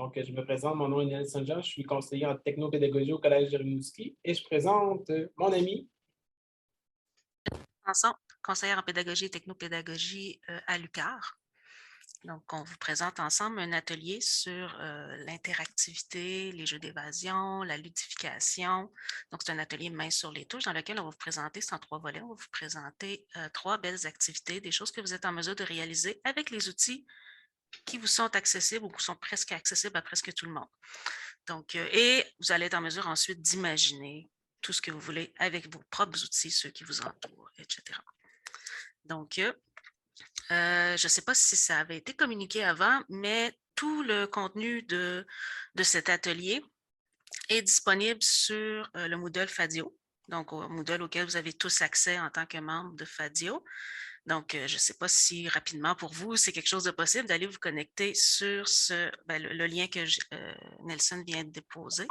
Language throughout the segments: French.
Donc, je me présente, mon nom est Nelson Jean, je suis conseiller en technopédagogie au Collège de Rimouski et je présente mon ami. Ensemble, conseillère en pédagogie et technopédagogie à l'UQAR. Donc, on vous présente ensemble un atelier sur l'interactivité, les jeux d'évasion, la ludification. Donc, c'est un atelier main sur les touches dans lequel on va vous présenter, c'est en 3 volets, on va vous présenter 3 belles activités, des choses que vous êtes en mesure de réaliser avec les outils qui vous sont accessibles ou qui sont presque accessibles à presque tout le monde. Donc, et vous allez être en mesure ensuite d'imaginer tout ce que vous voulez avec vos propres outils, ceux qui vous entourent, etc. Donc, je ne sais pas si ça avait été communiqué avant, mais tout le contenu de cet atelier est disponible sur le Moodle Fadio, donc au Moodle auquel vous avez tous accès en tant que membre de Fadio. Donc, je ne sais pas si rapidement pour vous, c'est quelque chose de possible d'aller vous connecter sur le lien que Nelson vient de déposer.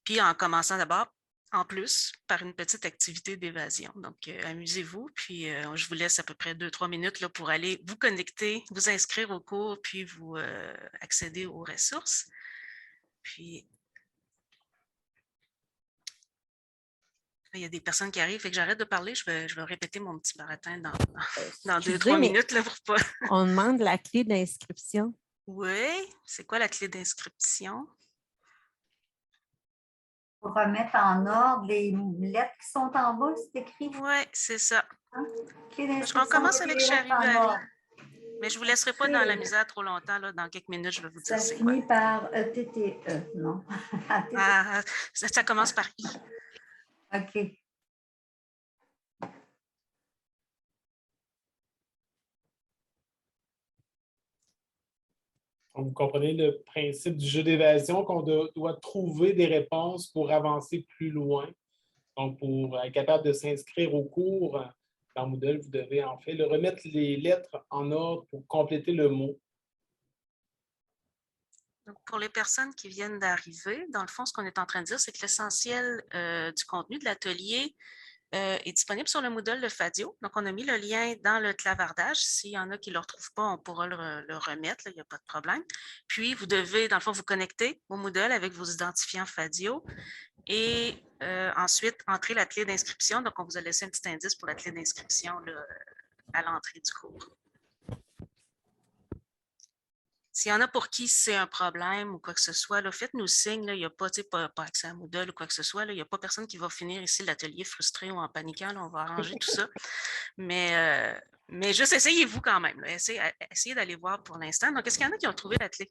Puis, en commençant d'abord, en plus, par une petite activité d'évasion. Donc, amusez-vous, puis je vous laisse à peu près 2-3 minutes là, pour aller vous connecter, vous inscrire au cours, puis vous accéder aux ressources. Puis, il y a des personnes qui arrivent, fait que j'arrête de parler, je vais répéter mon petit baratin dans 2-3 minutes. Là, pour pas... On demande la clé d'inscription. Oui, c'est quoi la clé d'inscription? Pour remettre en ordre les lettres qui sont en bas, c'est écrit. Oui, c'est ça. Hein? On commence avec Charivari. Mais je ne vous laisserai pas dans la misère trop longtemps. Là. Dans quelques minutes, je vais vous dire c'est quoi. Ça finit par TTE, non? Ça commence par I. OK. Vous comprenez le principe du jeu d'évasion qu'on doit trouver des réponses pour avancer plus loin. Donc, pour être capable de s'inscrire au cours dans Moodle, vous devez en fait remettre les lettres en ordre pour compléter le mot. Donc, pour les personnes qui viennent d'arriver, dans le fond, ce qu'on est en train de dire, c'est que l'essentiel du contenu de l'atelier est disponible sur le Moodle de Fadio. Donc, on a mis le lien dans le clavardage. S'il y en a qui ne le retrouvent pas, on pourra le remettre, il n'y a pas de problème. Puis, vous devez, dans le fond, vous connecter au Moodle avec vos identifiants Fadio et ensuite entrer la clé d'inscription. Donc, on vous a laissé un petit indice pour la clé d'inscription à l'entrée du cours. S'il y en a pour qui c'est un problème ou quoi que ce soit, faites-nous signe. Là, il n'y a pas accès à Moodle ou quoi que ce soit. Là, il n'y a pas personne qui va finir ici l'atelier frustré ou en paniquant. Là, on va arranger tout ça. Mais juste essayez-vous quand même. Là. Essayez d'aller voir pour l'instant. Donc, est-ce qu'il y en a qui ont trouvé la clé?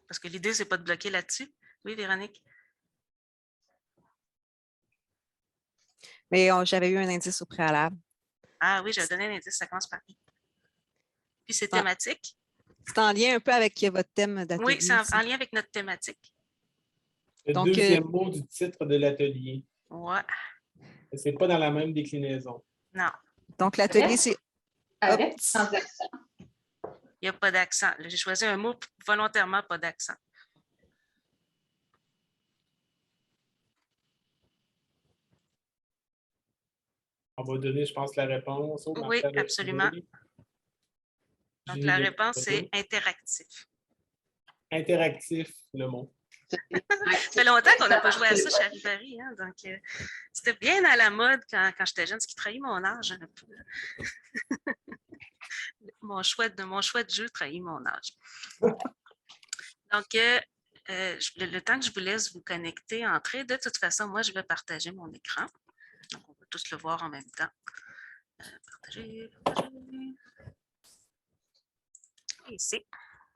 Parce que l'idée, ce n'est pas de bloquer là-dessus. Oui, Véronique? Mais j'avais eu un indice au préalable. Ah oui, j'avais donné un indice. Ça commence par I. Puis c'est thématique. C'est en lien un peu avec votre thème d'atelier. Oui, c'est en lien avec notre thématique. Le deuxième mot du titre de l'atelier. Ouais. Ce n'est pas dans la même déclinaison. Non. Donc, l'atelier, c'est... Avec sans accent. Il n'y a pas d'accent. J'ai choisi un mot volontairement pas d'accent. On va donner, je pense, la réponse. Oui, absolument. Donc, la réponse est interactif. Interactif, le mot. Ça fait longtemps qu'on n'a pas joué à ça chez Charivari. Hein? Donc, c'était bien à la mode quand j'étais jeune, ce qui trahit mon âge un peu. mon choix de jeu trahit mon âge. Donc, le temps que je vous laisse vous connecter, entrer, de toute façon, moi, je vais partager mon écran. Donc, on va tous le voir en même temps. Partager. Ici.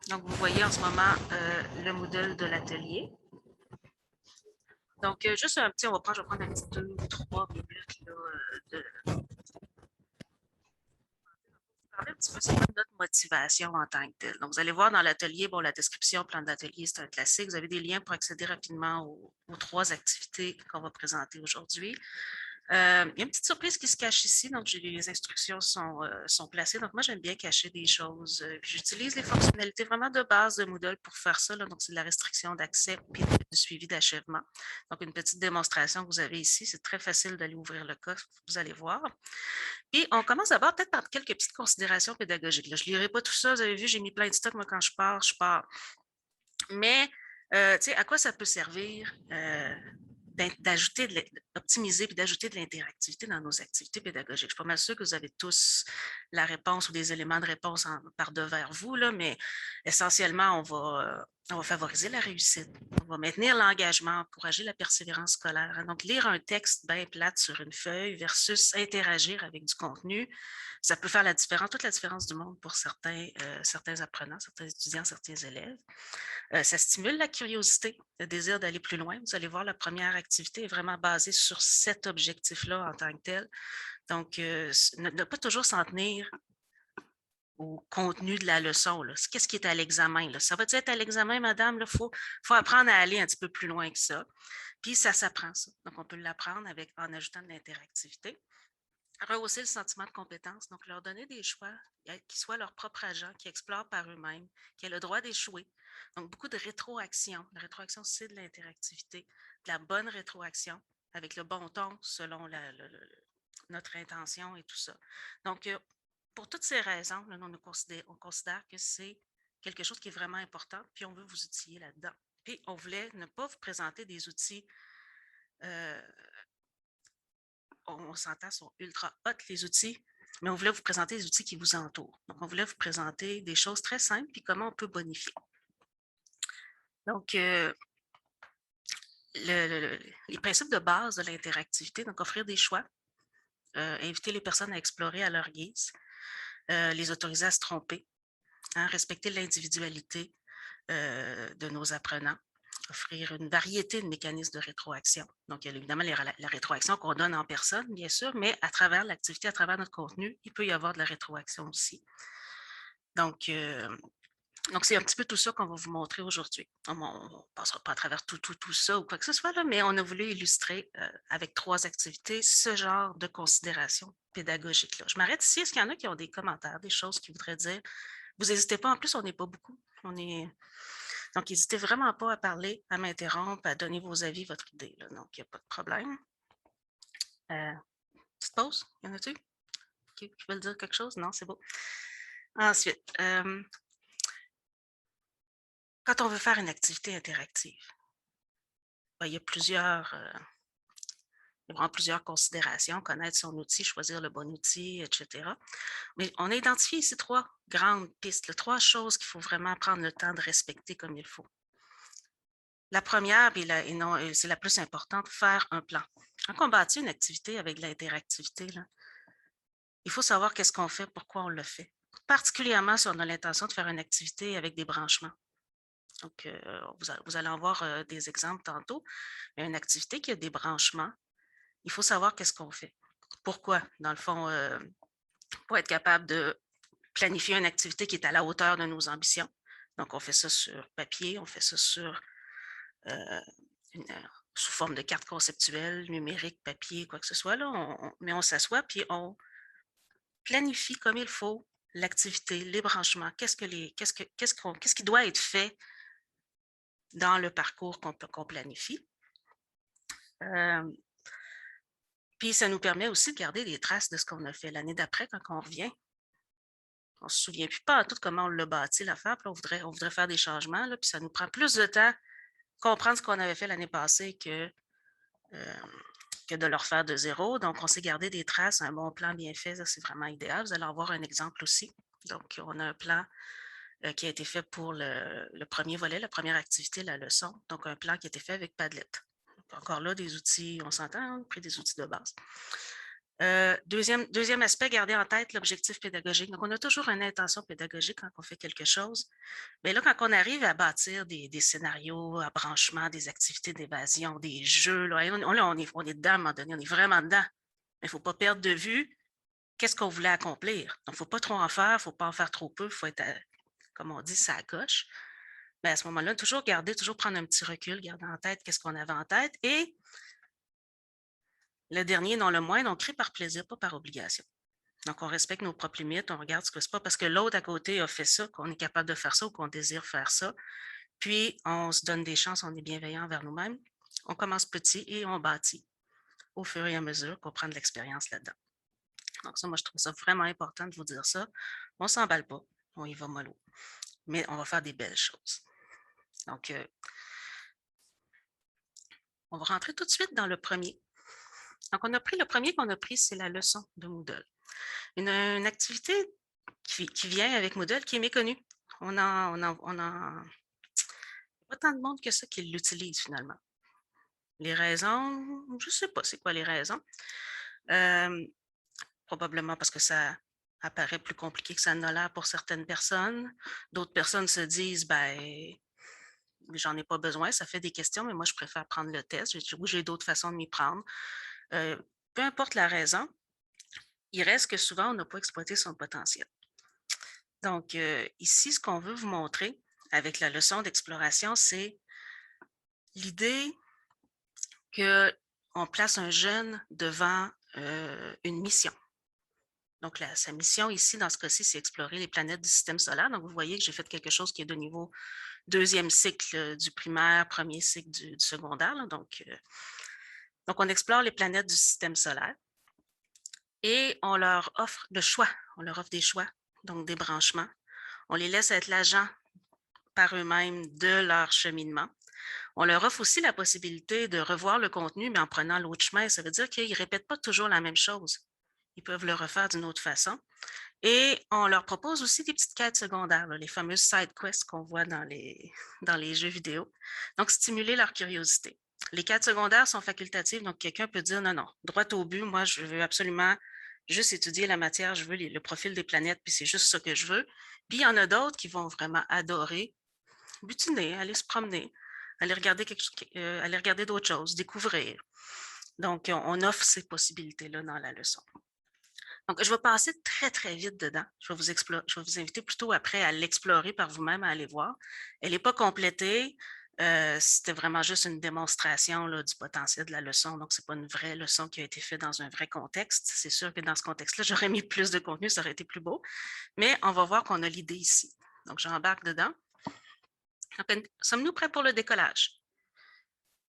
Donc, vous voyez en ce moment le Moodle de l'atelier. Donc, juste un petit, je vais prendre un petit 2 ou 3 minutes là, parler un petit peu c'est quoi notre motivation en tant que telle. Donc, vous allez voir dans l'atelier, bon, la description, plan d'atelier, c'est un classique. Vous avez des liens pour accéder rapidement aux 3 activités qu'on va présenter aujourd'hui. Il y a une petite surprise qui se cache ici, donc les instructions sont placées. Donc, moi, j'aime bien cacher des choses. J'utilise les fonctionnalités vraiment de base de Moodle pour faire ça. Là. Donc, c'est de la restriction d'accès et du suivi d'achèvement. Donc, une petite démonstration que vous avez ici. C'est très facile d'aller ouvrir le coffre, vous allez voir. Et on commence d'abord peut-être par quelques petites considérations pédagogiques. Là, je ne lirai pas tout ça. Vous avez vu, j'ai mis plein de stock. Moi, quand je pars Mais, tu sais, à quoi ça peut servir d'optimiser puis d'ajouter de l'interactivité dans nos activités pédagogiques? Je suis pas mal sûre que vous avez tous la réponse ou des éléments de réponse par devers vous, là, mais essentiellement, on va favoriser la réussite. On va maintenir l'engagement, encourager la persévérance scolaire. Donc, lire un texte bien plate sur une feuille versus interagir avec du contenu, ça peut faire toute la différence du monde pour certains apprenants, certains étudiants, certains élèves. Ça stimule la curiosité, le désir d'aller plus loin. Vous allez voir, la première activité est vraiment basée sur cet objectif-là en tant que tel. Donc, ne pas toujours s'en tenir au contenu de la leçon. Qu'est-ce qui est à l'examen? Ça va être à l'examen, madame? Il faut apprendre à aller un petit peu plus loin que ça. Puis, ça s'apprend, ça. Donc, on peut l'apprendre en ajoutant de l'interactivité. Rehausser le sentiment de compétence, donc leur donner des choix qui soient leurs propres agents, qui explorent par eux-mêmes, qui aient le droit d'échouer. Donc, beaucoup de rétroaction. La rétroaction, c'est de l'interactivité, de la bonne rétroaction avec le bon ton selon notre intention et tout ça. Donc, pour toutes ces raisons, là, on considère que c'est quelque chose qui est vraiment important, puis on veut vous outiller là-dedans. Puis, on voulait ne pas vous présenter des outils on s'entend, sont ultra hot les outils, mais on voulait vous présenter les outils qui vous entourent. Donc, on voulait vous présenter des choses très simples puis comment on peut bonifier. Donc, les principes de base de l'interactivité, donc offrir des choix, inviter les personnes à explorer à leur guise, les autoriser à se tromper, respecter l'individualité de nos apprenants, offrir une variété de mécanismes de rétroaction. Donc, il y a évidemment la rétroaction qu'on donne en personne, bien sûr, mais à travers l'activité, à travers notre contenu, il peut y avoir de la rétroaction aussi. Donc, c'est un petit peu tout ça qu'on va vous montrer aujourd'hui. On ne passera pas à travers tout ça ou quoi que ce soit, là, mais on a voulu illustrer avec 3 activités ce genre de considération pédagogique-là. Je m'arrête ici. Est-ce qu'il y en a qui ont des commentaires, des choses qu'ils voudraient dire? Vous n'hésitez pas. En plus, on n'est pas beaucoup. Donc, n'hésitez vraiment pas à parler, à m'interrompre, à donner vos avis, votre idée. Là. Donc, il n'y a pas de problème. Petite pause, y en a-tu? Qui veulent dire quelque chose? Non, c'est beau. Ensuite, quand on veut faire une activité interactive, il y a vraiment plusieurs considérations, connaître son outil, choisir le bon outil, etc. Mais on a identifié ici 3 grandes pistes, 3 choses qu'il faut vraiment prendre le temps de respecter comme il faut. La première, et c'est la plus importante, faire un plan. Quand on bâtit une activité avec de l'interactivité, il faut savoir qu'est-ce qu'on fait, pourquoi on le fait. Particulièrement si on a l'intention de faire une activité avec des branchements. Donc, vous allez en voir des exemples tantôt. Mais une activité qui a des branchements, il faut savoir qu'est-ce qu'on fait. Pourquoi? Dans le fond, pour être capable de planifier une activité qui est à la hauteur de nos ambitions. Donc, on fait ça sur papier, on fait ça sous forme de carte conceptuelle, numérique, papier, quoi que ce soit. Mais on s'assoit puis on planifie comme il faut l'activité, les branchements, qu'est-ce qui doit être fait dans le parcours qu'on planifie. Puis ça nous permet aussi de garder des traces de ce qu'on a fait l'année d'après quand on revient. On ne se souvient plus pas à tout comment on l'a bâti l'affaire, puis on voudrait faire des changements, là, puis ça nous prend plus de temps comprendre ce qu'on avait fait l'année passée que de le refaire de zéro. Donc, on s'est gardé des traces, un bon plan bien fait, ça c'est vraiment idéal. Vous allez en voir un exemple aussi. Donc, on a un plan qui a été fait pour le premier volet, la première activité, la leçon. Donc, un plan qui a été fait avec Padlet. Donc, encore là, des outils, on s'entend, on a pris des outils de base. Deuxième aspect, garder en tête l'objectif pédagogique. Donc, on a toujours une intention pédagogique quand on fait quelque chose. Mais là, quand on arrive à bâtir des scénarios à branchement, des activités d'évasion, des jeux, là, on est dedans à un moment donné, on est vraiment dedans. Mais il ne faut pas perdre de vue qu'est-ce qu'on voulait accomplir. Donc, il ne faut pas trop en faire, il ne faut pas en faire trop peu, il faut être, comme on dit, ça à coche. Mais à ce moment-là, toujours prendre un petit recul, garder en tête qu'est-ce qu'on avait en tête. Et le dernier, non le moindre, on crée par plaisir, pas par obligation. Donc, on respecte nos propres limites, on regarde ce que c'est pas parce que l'autre à côté a fait ça, qu'on est capable de faire ça ou qu'on désire faire ça. Puis, on se donne des chances, on est bienveillant envers nous-mêmes. On commence petit et on bâtit au fur et à mesure qu'on prend de l'expérience là-dedans. Donc, ça, moi, je trouve ça vraiment important de vous dire ça. On ne s'emballe pas, on y va mollo. Mais on va faire des belles choses. Donc, on va rentrer tout de suite dans le premier. Donc, le premier qu'on a pris, c'est la leçon de Moodle. Une activité qui vient avec Moodle qui est méconnue. On a pas tant de monde que ça qui l'utilise finalement. Les raisons, je ne sais pas c'est quoi les raisons. Probablement parce que ça apparaît plus compliqué que ça en a l'air pour certaines personnes. D'autres personnes se disent, ben, j'en ai pas besoin, ça fait des questions, mais moi, je préfère prendre le test. J'ai d'autres façons de m'y prendre. Peu importe la raison, il reste que souvent, on n'a pas exploité son potentiel. Donc, ici, ce qu'on veut vous montrer avec la leçon d'exploration, c'est l'idée qu'on place un jeune devant une mission. Donc, sa mission ici, dans ce cas-ci, c'est explorer les planètes du système solaire. Donc, vous voyez que j'ai fait quelque chose qui est de niveau deuxième cycle du primaire, premier cycle du secondaire. Là. Donc, on explore les planètes du système solaire et on leur offre le choix. On leur offre des choix, donc des branchements. On les laisse être l'agent par eux-mêmes de leur cheminement. On leur offre aussi la possibilité de revoir le contenu, mais en prenant l'autre chemin. Ça veut dire qu'ils ne répètent pas toujours la même chose. Ils peuvent le refaire d'une autre façon. Et on leur propose aussi des petites quêtes secondaires, là, les fameuses side quests qu'on voit dans les jeux vidéo. Donc, stimuler leur curiosité. Les quêtes secondaires sont facultatives, donc quelqu'un peut dire non, droit au but, moi, je veux absolument juste étudier la matière, je veux le profil des planètes, puis c'est juste ça que je veux. Puis, il y en a d'autres qui vont vraiment adorer butiner, aller se promener, aller regarder d'autres choses, découvrir. Donc, on offre ces possibilités-là dans la leçon. Donc, je vais passer très, très vite dedans. Je vais vous inviter plutôt après à l'explorer par vous-même, à aller voir. Elle n'est pas complétée. C'était vraiment juste une démonstration là, du potentiel de la leçon. Donc, ce n'est pas une vraie leçon qui a été faite dans un vrai contexte. C'est sûr que dans ce contexte-là, j'aurais mis plus de contenu, ça aurait été plus beau. Mais on va voir qu'on a l'idée ici. Donc, j'embarque dedans. Sommes-nous prêts pour le décollage?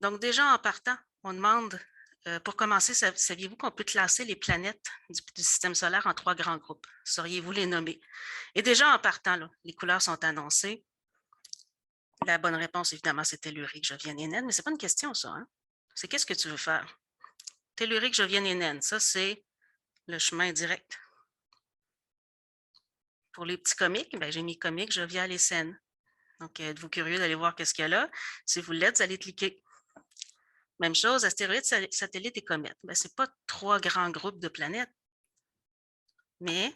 Donc, déjà en partant, on demande, pour commencer, saviez-vous qu'on peut classer les planètes du système solaire en 3 grands groupes? Sauriez-vous les nommer? Et déjà en partant, là, les couleurs sont annoncées. La bonne réponse, évidemment, c'est tellurique, jovienne et naine, mais ce n'est pas une question, ça. Hein? C'est qu'est-ce que tu veux faire? Tellurique, jovienne et naine, ça, c'est le chemin direct. Pour les petits comiques, j'ai mis comique, jovial et saine. Donc, êtes-vous curieux d'aller voir qu'est-ce qu'il y a là? Si vous l'êtes, vous allez cliquer. Même chose, astéroïdes, satellites et comètes. Ce n'est pas 3 grands groupes de planètes, mais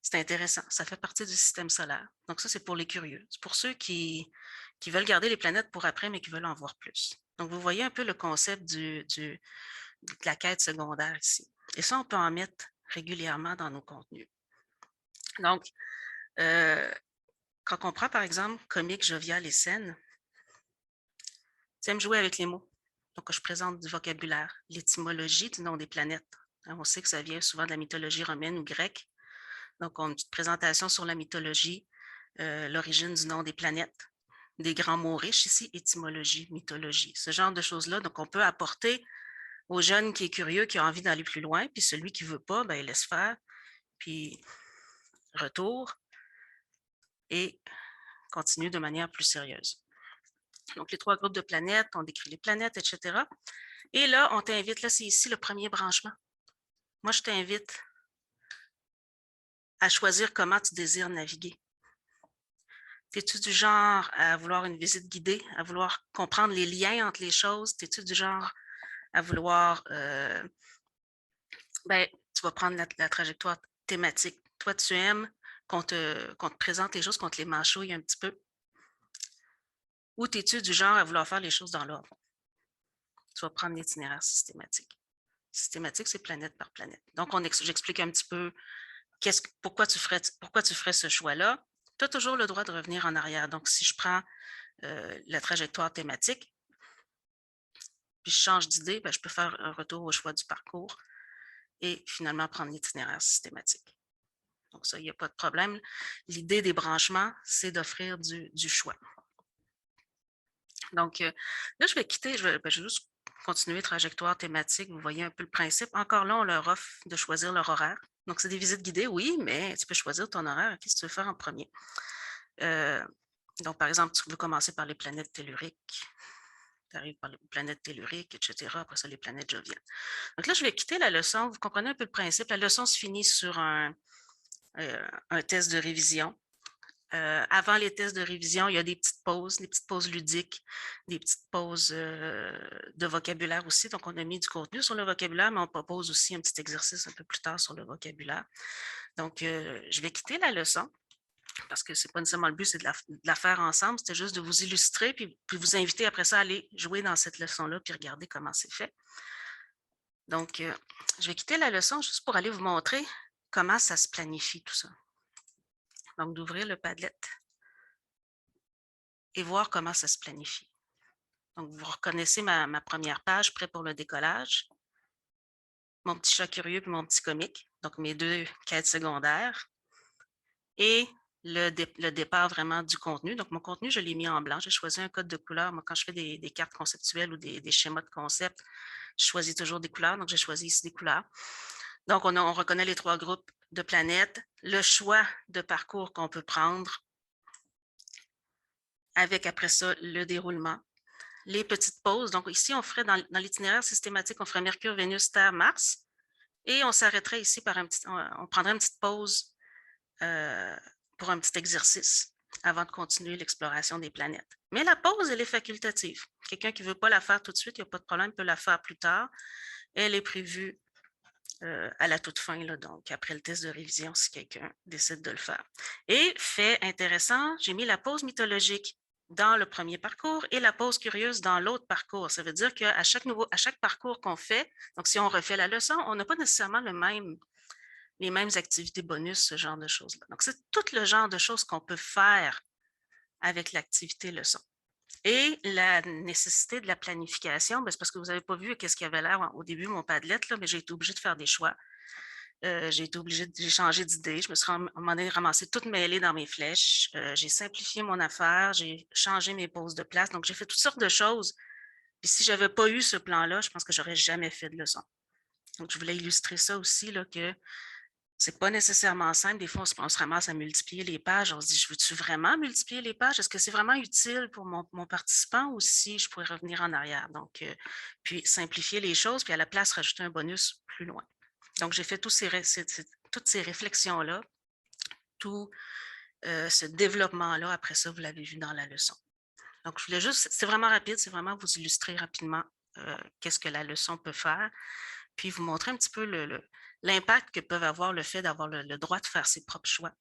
c'est intéressant. Ça fait partie du système solaire. Donc, ça, c'est pour les curieux. C'est pour ceux qui veulent garder les planètes pour après, mais qui veulent en voir plus. Donc, vous voyez un peu le concept de la quête secondaire ici. Et ça, on peut en mettre régulièrement dans nos contenus. Donc, quand on prend, par exemple, comique, jovial et saine, tu aimes jouer avec les mots. Donc, je présente du vocabulaire, l'étymologie du nom des planètes. On sait que ça vient souvent de la mythologie romaine ou grecque. Donc, on a une petite présentation sur la mythologie, l'origine du nom des planètes, des grands mots riches ici, étymologie, mythologie, ce genre de choses-là. Donc, on peut apporter au jeune qui est curieux, qui a envie d'aller plus loin, puis celui qui ne veut pas, il laisse faire, puis retour et continue de manière plus sérieuse. Donc, les 3 groupes de planètes, on décrit les planètes, etc. Et là, on t'invite, là, c'est ici le premier branchement. Moi, je t'invite à choisir comment tu désires naviguer. Es-tu du genre à vouloir une visite guidée, à vouloir comprendre les liens entre les choses? Es-tu du genre à vouloir... tu vas prendre la trajectoire thématique. Toi, tu aimes qu'on te présente les choses, qu'on te les mâchouille un petit peu? Ou es-tu du genre à vouloir faire les choses dans l'ordre? Tu vas prendre l'itinéraire systématique. Systématique, c'est planète par planète. Donc, j'explique un petit peu pourquoi tu ferais ce choix-là. Tu as toujours le droit de revenir en arrière. Donc, si je prends la trajectoire thématique, puis je change d'idée, je peux faire un retour au choix du parcours et finalement prendre l'itinéraire systématique. Donc, ça, il n'y a pas de problème. L'idée des branchements, c'est d'offrir du choix. Donc, là, je vais quitter, je vais juste continuer trajectoire thématique. Vous voyez un peu le principe. Encore là, on leur offre de choisir leur horaire. Donc, c'est des visites guidées, oui, mais tu peux choisir ton horaire. Qu'est-ce que tu veux faire en premier? Donc, par exemple, tu veux commencer par les planètes telluriques. Tu arrives par les planètes telluriques, etc. Après ça, les planètes joviennes. Donc là, je vais quitter la leçon. Vous comprenez un peu le principe. La leçon se finit sur un test de révision. Avant les tests de révision, il y a des petites pauses ludiques, des petites pauses de vocabulaire aussi. Donc, on a mis du contenu sur le vocabulaire, mais on propose aussi un petit exercice un peu plus tard sur le vocabulaire. Donc, je vais quitter la leçon parce que ce n'est pas nécessairement le but, c'est de la faire ensemble. C'était juste de vous illustrer puis vous inviter après ça à aller jouer dans cette leçon-là puis regarder comment c'est fait. Donc, je vais quitter la leçon juste pour aller vous montrer comment ça se planifie tout ça. Donc, d'ouvrir le Padlet et voir comment ça se planifie. Donc, vous reconnaissez ma première page, prêt pour le décollage. Mon petit chat curieux et mon petit comique, donc mes 2 quêtes secondaires. Et le départ vraiment du contenu. Donc, mon contenu, je l'ai mis en blanc. J'ai choisi un code de couleur. Moi, quand je fais des cartes conceptuelles ou des schémas de concept, je choisis toujours des couleurs. Donc, j'ai choisi ici des couleurs. Donc, on reconnaît les 3 groupes de planètes, le choix de parcours qu'on peut prendre, avec après ça le déroulement, les petites pauses. Donc ici, on ferait dans l'itinéraire systématique, on ferait Mercure, Vénus, Terre, Mars, et on s'arrêterait ici on prendrait une petite pause pour un petit exercice avant de continuer l'exploration des planètes. Mais la pause, elle est facultative. Quelqu'un qui ne veut pas la faire tout de suite, il n'y a pas de problème, peut la faire plus tard. Elle est prévue à la toute fin, là, donc après le test de révision, si quelqu'un décide de le faire. Et fait intéressant, j'ai mis la pause mythologique dans le premier parcours et la pause curieuse dans l'autre parcours. Ça veut dire qu'à chaque parcours qu'on fait, donc si on refait la leçon, on n'a pas nécessairement les mêmes activités bonus, ce genre de choses-là. Donc, c'est tout le genre de choses qu'on peut faire avec l'activité leçon. Et la nécessité de la planification, c'est parce que vous n'avez pas vu qu'est-ce qu'il y avait l'air au début, mon Padlet, là, mais j'ai été obligée de faire des choix. J'ai changé d'idée. Je me suis ramassé toutes mêlées dans mes flèches. J'ai simplifié mon affaire. J'ai changé mes poses de place. Donc, j'ai fait toutes sortes de choses. Puis si je n'avais pas eu ce plan-là, je pense que je n'aurais jamais fait de leçon. Donc, je voulais illustrer ça aussi, là, que ce n'est pas nécessairement simple. Des fois, on se ramasse à multiplier les pages. On se dit, je veux-tu vraiment multiplier les pages? Est-ce que c'est vraiment utile pour mon participant ou si je pourrais revenir en arrière? Donc, puis simplifier les choses, puis à la place, rajouter un bonus plus loin. Donc, j'ai fait toutes ces réflexions-là, tout ce développement-là. Après ça, vous l'avez vu dans la leçon. Donc, je voulais juste, c'est vraiment rapide, c'est vraiment vous illustrer rapidement qu'est-ce que la leçon peut faire, puis vous montrer un petit peu l'impact que peut avoir le fait d'avoir le droit de faire ses propres choix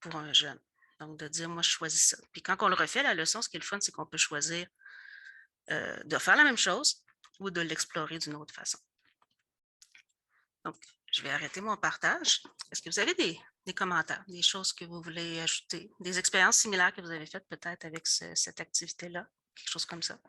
pour un jeune. Donc, de dire, moi, je choisis ça. Puis quand on le refait, la leçon, ce qui est le fun, c'est qu'on peut choisir de faire la même chose ou de l'explorer d'une autre façon. Donc, je vais arrêter mon partage. Est-ce que vous avez des commentaires, des choses que vous voulez ajouter, des expériences similaires que vous avez faites peut-être avec cette activité-là, quelque chose comme ça?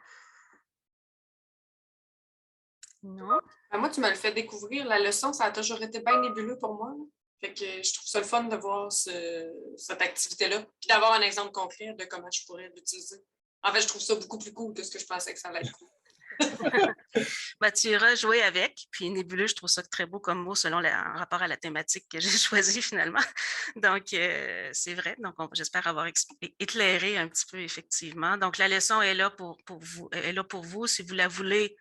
Non? Moi, tu me le fais découvrir. La leçon, ça a toujours été bien nébuleux pour moi. Fait que je trouve ça le fun de voir cette activité-là, puis d'avoir un exemple concret de comment je pourrais l'utiliser. En fait, je trouve ça beaucoup plus cool que ce que je pensais que ça allait être cool. Tu iras jouer avec, puis nébuleux, je trouve ça très beau comme mot en rapport à la thématique que j'ai choisie finalement. Donc, c'est vrai. Donc, j'espère avoir éclairé un petit peu effectivement. Donc, la leçon est là pour vous. Si vous la voulez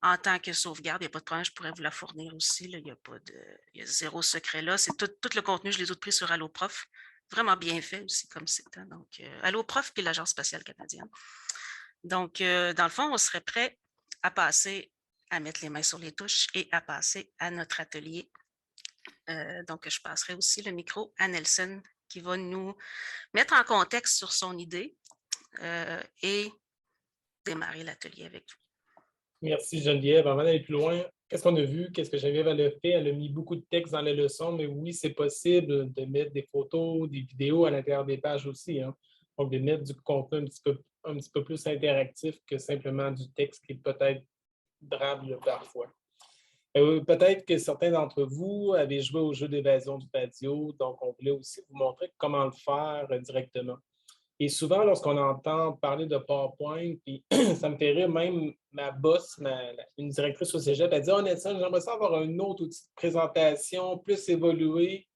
en tant que sauvegarde, il n'y a pas de problème, je pourrais vous la fournir aussi. Là. Il y a zéro secret là. C'est tout le contenu, je les ai pris sur Alloprof. Vraiment bien fait aussi comme site. Hein. Donc, Alloprof puis l'Agence spatiale canadienne. Donc, dans le fond, on serait prêt à passer, à mettre les mains sur les touches et à passer à notre atelier. Donc, je passerai aussi le micro à Nelson qui va nous mettre en contexte sur son idée et démarrer l'atelier avec vous. Merci Geneviève. Avant d'aller plus loin, qu'est-ce qu'on a vu? Qu'est-ce que Geneviève a fait? Elle a mis beaucoup de texte dans la leçon, mais oui, c'est possible de mettre des photos, des vidéos à l'intérieur des pages aussi. Hein. Donc, de mettre du contenu un petit peu plus interactif que simplement du texte qui est peut-être drable parfois. Peut-être que certains d'entre vous avaient joué au jeu d'évasion du patio, donc on voulait aussi vous montrer comment le faire directement. Et souvent, lorsqu'on entend parler de PowerPoint, puis ça me fait rire, même ma boss, une directrice au cégep, elle dit « Oh Nelson, j'aimerais ça avoir un autre outil de présentation plus évolué. »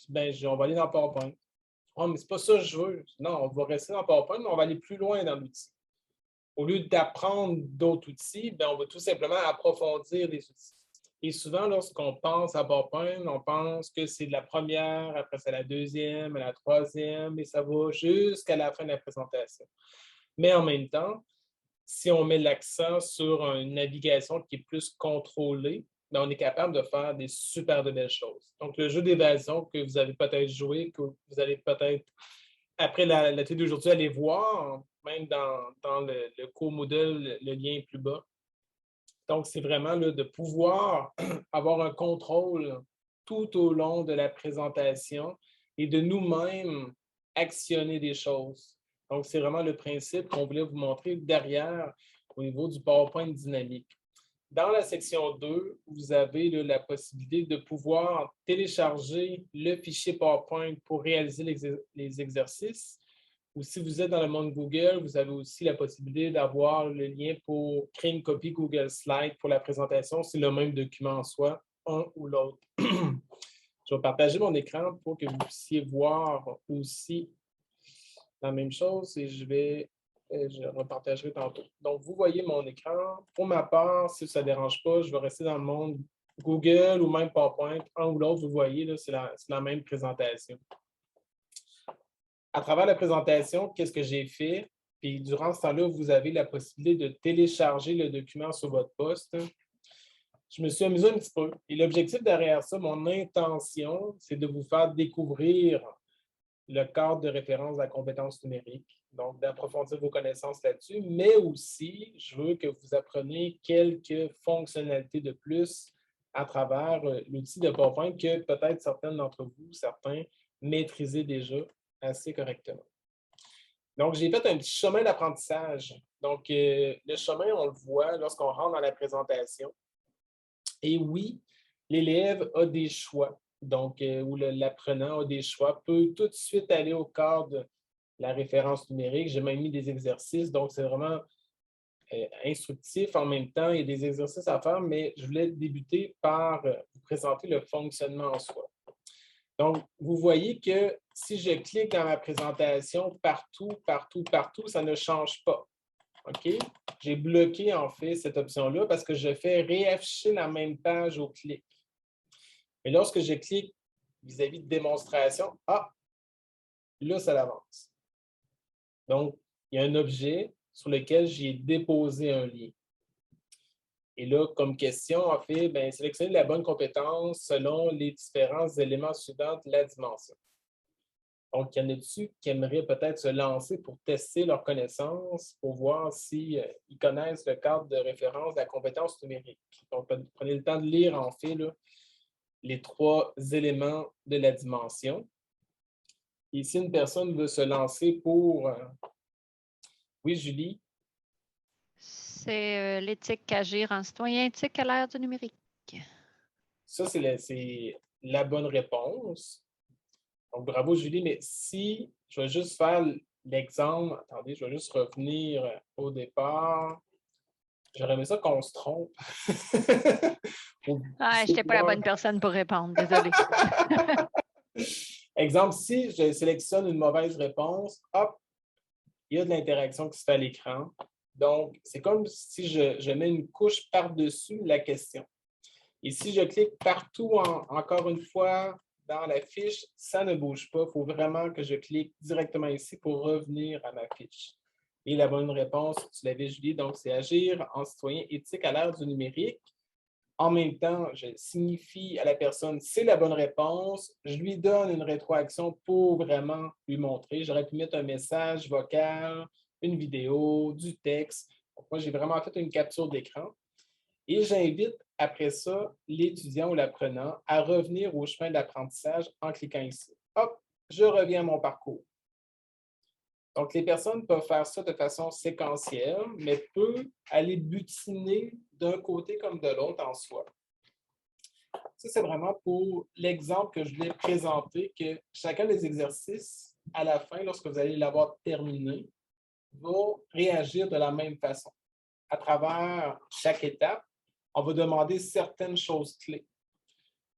On va aller dans PowerPoint. Je Oh, mais c'est pas ça que je veux. Non, on va rester dans PowerPoint, mais on va aller plus loin dans l'outil. Au lieu d'apprendre d'autres outils, bien, on va tout simplement approfondir les outils. Et souvent, lorsqu'on pense à PowerPoint, on pense que c'est de la première, après c'est la deuxième, la troisième, et ça va jusqu'à la fin de la présentation. Mais en même temps, si on met l'accent sur une navigation qui est plus contrôlée, bien, on est capable de faire des super de belles choses. Donc, le jeu d'évasion que vous avez peut-être joué, que vous allez peut-être, après la télé d'aujourd'hui, aller voir, même dans le cours Moodle, le lien est plus bas. Donc, c'est vraiment là, de pouvoir avoir un contrôle tout au long de la présentation et de nous-mêmes actionner des choses. Donc, c'est vraiment le principe qu'on voulait vous montrer derrière au niveau du PowerPoint dynamique. Dans la section 2, vous avez là, la possibilité de pouvoir télécharger le fichier PowerPoint pour réaliser les exercices. Ou si vous êtes dans le monde Google, vous avez aussi la possibilité d'avoir le lien pour créer une copie Google Slide pour la présentation. C'est le même document en soi, un ou l'autre. Je vais partager mon écran pour que vous puissiez voir aussi la même chose et je repartagerai tantôt. Donc, vous voyez mon écran. Pour ma part, si ça ne dérange pas, je vais rester dans le monde Google ou même PowerPoint. Un ou l'autre, vous voyez, c'est la même présentation. À travers la présentation, qu'est-ce que j'ai fait? Puis durant ce temps-là, vous avez la possibilité de télécharger le document sur votre poste. Je me suis amusé un petit peu. Et l'objectif derrière ça, mon intention, c'est de vous faire découvrir le cadre de référence de la compétence numérique, donc d'approfondir vos connaissances là-dessus, mais aussi, je veux que vous appreniez quelques fonctionnalités de plus à travers l'outil de PowerPoint que peut-être certaines d'entre vous, certains, maîtrisez déjà assez correctement. Donc, j'ai fait un petit chemin d'apprentissage. Donc, le chemin, on le voit lorsqu'on rentre dans la présentation. Et oui, l'élève a des choix. Donc, où l'apprenant a des choix, peut tout de suite aller au cadre de la référence numérique. J'ai même mis des exercices, donc c'est vraiment instructif. En même temps, il y a des exercices à faire, mais je voulais débuter par vous présenter le fonctionnement en soi. Donc, vous voyez que si je clique dans ma présentation partout, ça ne change pas. OK? J'ai bloqué, en fait, cette option-là parce que je fais réafficher la même page au clic. Mais lorsque je clique vis-à-vis de démonstration, là, ça avance. Donc, il y a un objet sur lequel j'ai déposé un lien. Et là, comme question, en fait, sélectionner la bonne compétence selon les différents éléments suivants de la dimension. Donc, il y en a-tu qui aimeraient peut-être se lancer pour tester leurs connaissances, pour voir s'ils connaissent le cadre de référence de la compétence numérique. Donc, prenez le temps de lire, en fait, là, les 3 éléments de la dimension. Et si une personne veut se lancer pour... Oui, Julie? C'est l'éthique agir en citoyen éthique à l'ère du numérique. Ça, c'est la bonne réponse. Donc, bravo, Julie. Mais si je vais juste faire l'exemple, attendez, je vais juste revenir au départ. J'aurais aimé ça qu'on se trompe. Je n'étais pas la bonne personne pour répondre, désolée. Exemple, si je sélectionne une mauvaise réponse, hop, il y a de l'interaction qui se fait à l'écran. Donc, c'est comme si je mets une couche par-dessus la question. Et si je clique partout, encore une fois, dans la fiche, ça ne bouge pas. Il faut vraiment que je clique directement ici pour revenir à ma fiche. Et la bonne réponse, tu l'avais, Julie, donc c'est agir en citoyen éthique à l'ère du numérique. En même temps, je signifie à la personne, c'est la bonne réponse. Je lui donne une rétroaction pour vraiment lui montrer. J'aurais pu mettre un message vocal, une vidéo, du texte. Donc, moi, j'ai vraiment fait une capture d'écran. Et j'invite, après ça, l'étudiant ou l'apprenant à revenir au chemin d'apprentissage en cliquant ici. Hop, je reviens à mon parcours. Donc, les personnes peuvent faire ça de façon séquentielle, mais peuvent aller butiner d'un côté comme de l'autre en soi. Ça, c'est vraiment pour l'exemple que je voulais présenter, que chacun des exercices, à la fin, lorsque vous allez l'avoir terminé, va réagir de la même façon. À travers chaque étape, on va demander certaines choses clés.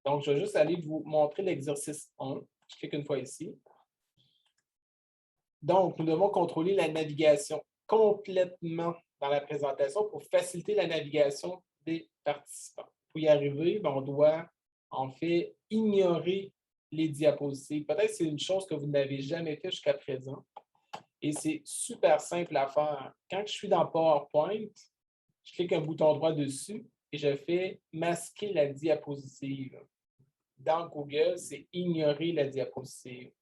Donc, je vais juste aller vous montrer l'exercice 1. Je clique une fois ici. Donc, nous devons contrôler la navigation complètement dans la présentation pour faciliter la navigation des participants. Pour y arriver, on doit en fait ignorer les diapositives. Peut-être que c'est une chose que vous n'avez jamais fait jusqu'à présent. Et c'est super simple à faire. Quand je suis dans PowerPoint, je clique un bouton droit dessus et je fais masquer la diapositive. Dans Google, c'est ignorer la diapositive.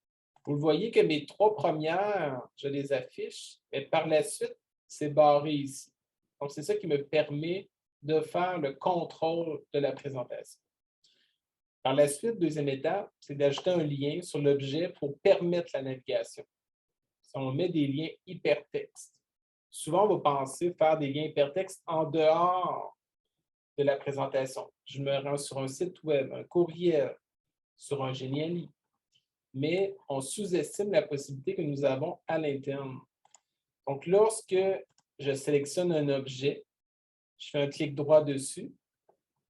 Vous voyez que mes 3 premières, je les affiche, mais par la suite, c'est barré ici. Donc, c'est ça qui me permet de faire le contrôle de la présentation. Par la suite, deuxième étape, c'est d'ajouter un lien sur l'objet pour permettre la navigation. Si on met des liens hypertextes, souvent, on va penser faire des liens hypertextes en dehors de la présentation. Je me rends sur un site web, un courriel, sur un Geniali. Mais on sous-estime la possibilité que nous avons à l'interne. Donc, lorsque je sélectionne un objet, je fais un clic droit dessus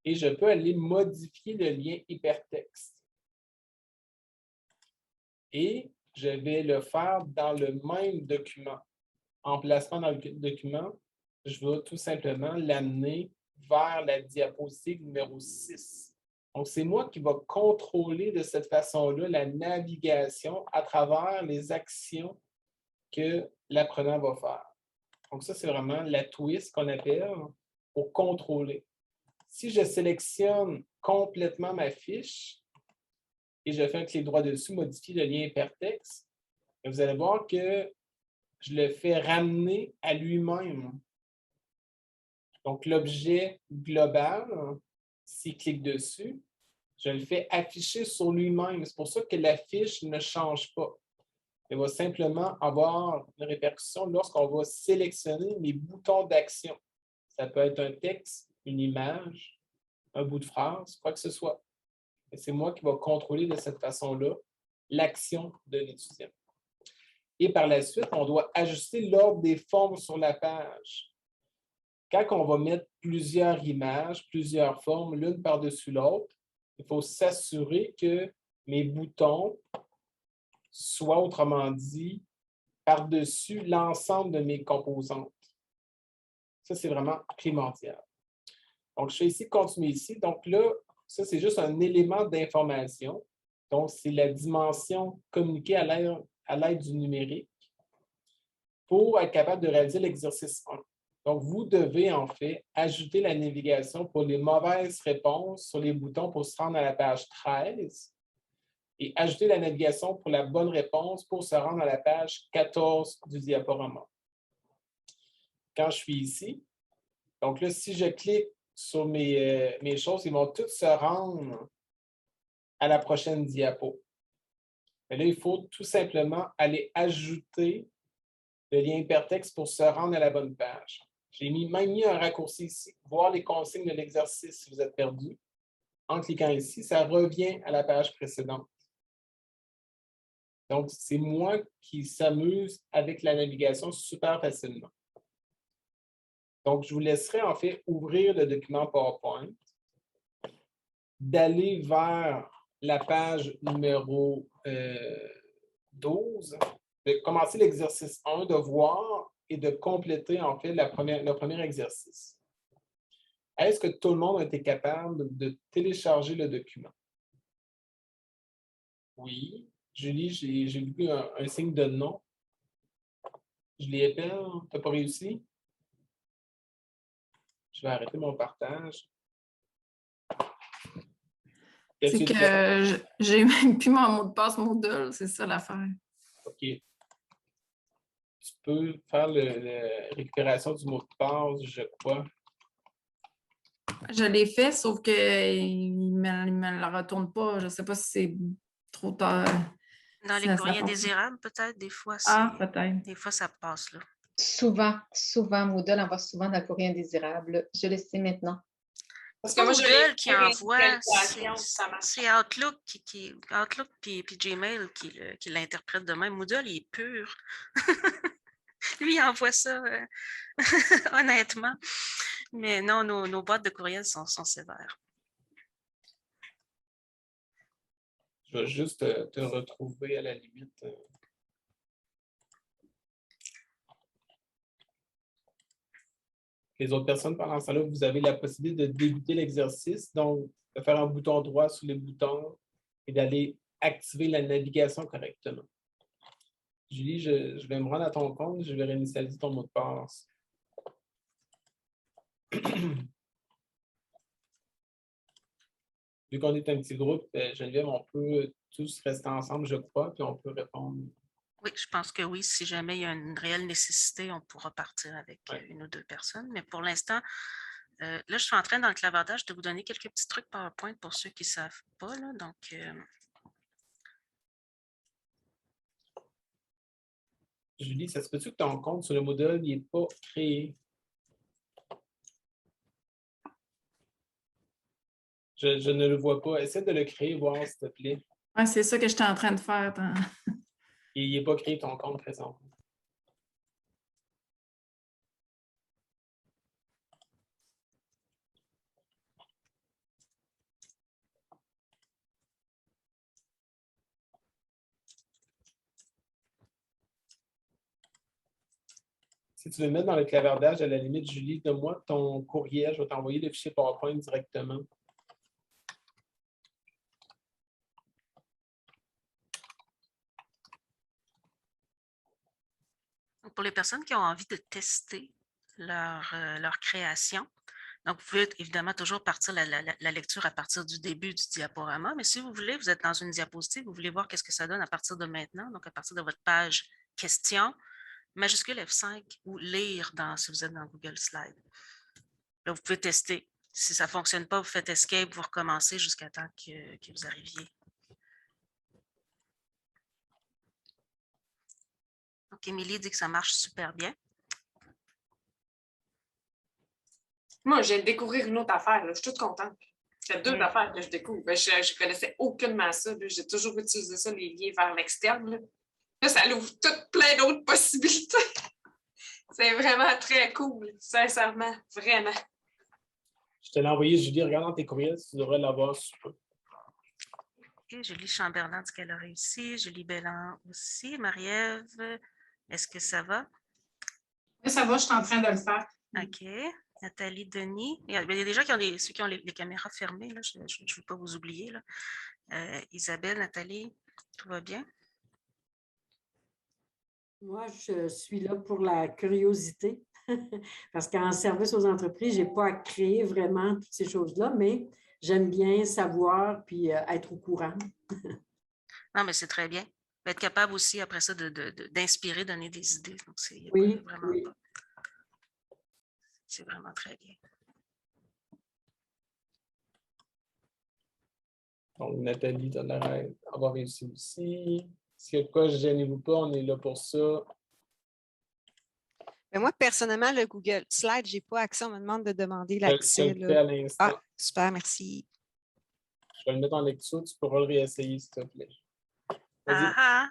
et je peux aller modifier le lien hypertexte. Et je vais le faire dans le même document. Emplacement dans le document, je vais tout simplement l'amener vers la diapositive numéro 6. Donc, c'est moi qui vais contrôler de cette façon-là la navigation à travers les actions que l'apprenant va faire. Donc, ça, c'est vraiment la twist qu'on appelle pour contrôler. Si je sélectionne complètement ma fiche et je fais un clic droit dessus, modifier le lien hypertexte, vous allez voir que je le fais ramener à lui-même. Donc, l'objet global, s'il clique dessus, je le fais afficher sur lui-même. C'est pour ça que la fiche ne change pas. Elle va simplement avoir une répercussion lorsqu'on va sélectionner les boutons d'action. Ça peut être un texte, une image, un bout de phrase, quoi que ce soit. Et c'est moi qui vais contrôler de cette façon-là l'action de l'étudiant. Et par la suite, on doit ajuster l'ordre des formes sur la page. Quand on va mettre plusieurs images, plusieurs formes, l'une par-dessus l'autre, il faut s'assurer que mes boutons soient, autrement dit, par-dessus l'ensemble de mes composantes. Ça, c'est vraiment primordial. Donc, je fais ici, continuer ici. Donc là, ça, c'est juste un élément d'information. Donc, c'est la dimension communiquée à l'aide du numérique pour être capable de réaliser l'exercice 1. Donc, vous devez en fait ajouter la navigation pour les mauvaises réponses sur les boutons pour se rendre à la page 13 et ajouter la navigation pour la bonne réponse pour se rendre à la page 14 du diaporama. Quand je suis ici, donc là, si je clique sur mes choses, ils vont toutes se rendre à la prochaine diapo. Mais là, il faut tout simplement aller ajouter le lien hypertexte pour se rendre à la bonne page. J'ai même mis un raccourci ici, voir les consignes de l'exercice si vous êtes perdu. En cliquant ici, ça revient à la page précédente. Donc, c'est moi qui s'amuse avec la navigation super facilement. Donc, je vous laisserai en fait ouvrir le document PowerPoint, d'aller vers la page numéro 12, de commencer l'exercice 1, de voir et de compléter en fait le premier exercice. Est-ce que tout le monde a été capable de télécharger le document? Oui. Julie, j'ai vu un signe de non. Julie Épel, tu n'as pas réussi? Je vais arrêter mon partage. C'est que j'ai même plus mon mot de passe Moodle, c'est ça l'affaire. OK. Tu peux faire la récupération du mot de passe, je crois. Je l'ai fait, sauf qu'il ne me la retourne pas. Je ne sais pas si c'est trop tard. Dans les courriers indésirables, peut-être, des fois, peut-être. Des fois, ça passe là. Souvent, Moodle envoie souvent dans le courrier indésirable. Je le sais maintenant. Parce que moi, Moodle qui envoie, c'est Outlook Outlook puis Gmail qui l'interprète de même. Moodle, il est pur. Lui, il envoie ça honnêtement. Mais non, nos boîtes de courriel sont sévères. Je vais juste te retrouver à la limite. Les autres personnes, pendant ce temps-là, vous avez la possibilité de débuter l'exercice, donc de faire un bouton droit sur les boutons et d'aller activer la navigation correctement. Julie, je vais me rendre à ton compte, je vais réinitialiser ton mot de passe. Vu qu'on est un petit groupe, Geneviève, on peut tous rester ensemble, je crois, puis on peut répondre. Oui, je pense que oui. Si jamais il y a une réelle nécessité, on pourra partir avec une ou deux personnes. Mais pour l'instant, là, je suis en train, dans le clavardage, de vous donner quelques petits trucs PowerPoint pour ceux qui ne savent pas. Là. Donc, Julie, ça se peut-tu que ton compte sur le Moodle n'est pas créé? Je ne le vois pas. Essaie de le créer, voir, s'il te plaît. Ouais, c'est ça que j'étais en train de faire. Il n'est pas créé ton compte présent. Si tu veux le mettre dans le clavardage, à la limite, Julie, donne-moi ton courriel. Je vais t'envoyer le fichier PowerPoint directement. pour les personnes qui ont envie de tester leur création, donc, vous pouvez évidemment toujours partir la lecture à partir du début du diaporama, mais si vous voulez, vous êtes dans une diapositive, vous voulez voir qu'est-ce que ça donne à partir de maintenant, donc à partir de votre page question, majuscule F5 ou lire si vous êtes dans Google Slides. Là, vous pouvez tester. Si ça ne fonctionne pas, vous faites Escape, vous recommencez jusqu'à temps que vous arriviez. Donc, Émilie dit que ça marche super bien. Moi, je viens de découvrir une autre affaire. Là. Je suis toute contente. C'est deux affaires que je découvre. Ben, je ne connaissais aucunement ça. J'ai toujours utilisé ça, les liens vers l'externe. Là, ça ouvre plein d'autres possibilités. C'est vraiment très cool, sincèrement, vraiment. Je te l'ai envoyé, Julie. Regarde dans tes courriels, tu devrais l'avoir sous peu. Okay, Julie Chamberlain dit qu'elle a réussi. Julie Bellan aussi. Marie-Ève, est-ce que ça va? Oui, ça va, je suis en train de le faire. OK. Nathalie Denis. Il y a des gens qui ont ceux qui ont les caméras fermées. Là. Je ne veux pas vous oublier. Là. Isabelle, Nathalie, tout va bien? Moi, je suis là pour la curiosité. Parce qu'en service aux entreprises, je n'ai pas à créer vraiment toutes ces choses-là, mais j'aime bien savoir puis être au courant. Non, mais c'est très bien. Être capable aussi, après ça, d'inspirer, donner des idées. Donc, oui. C'est vraiment très bien. Donc, Nathalie, tu as l'air d'avoir réussi aussi. S'il y a de quoi, gênez-vous pas, on est là pour ça. Mais moi, personnellement, le Google Slide, je n'ai pas accès. On me demande de demander l'accès. À l'instant. Ah, super, merci. Je vais le mettre en lecture, tu pourras le réessayer, s'il te plaît. Ah,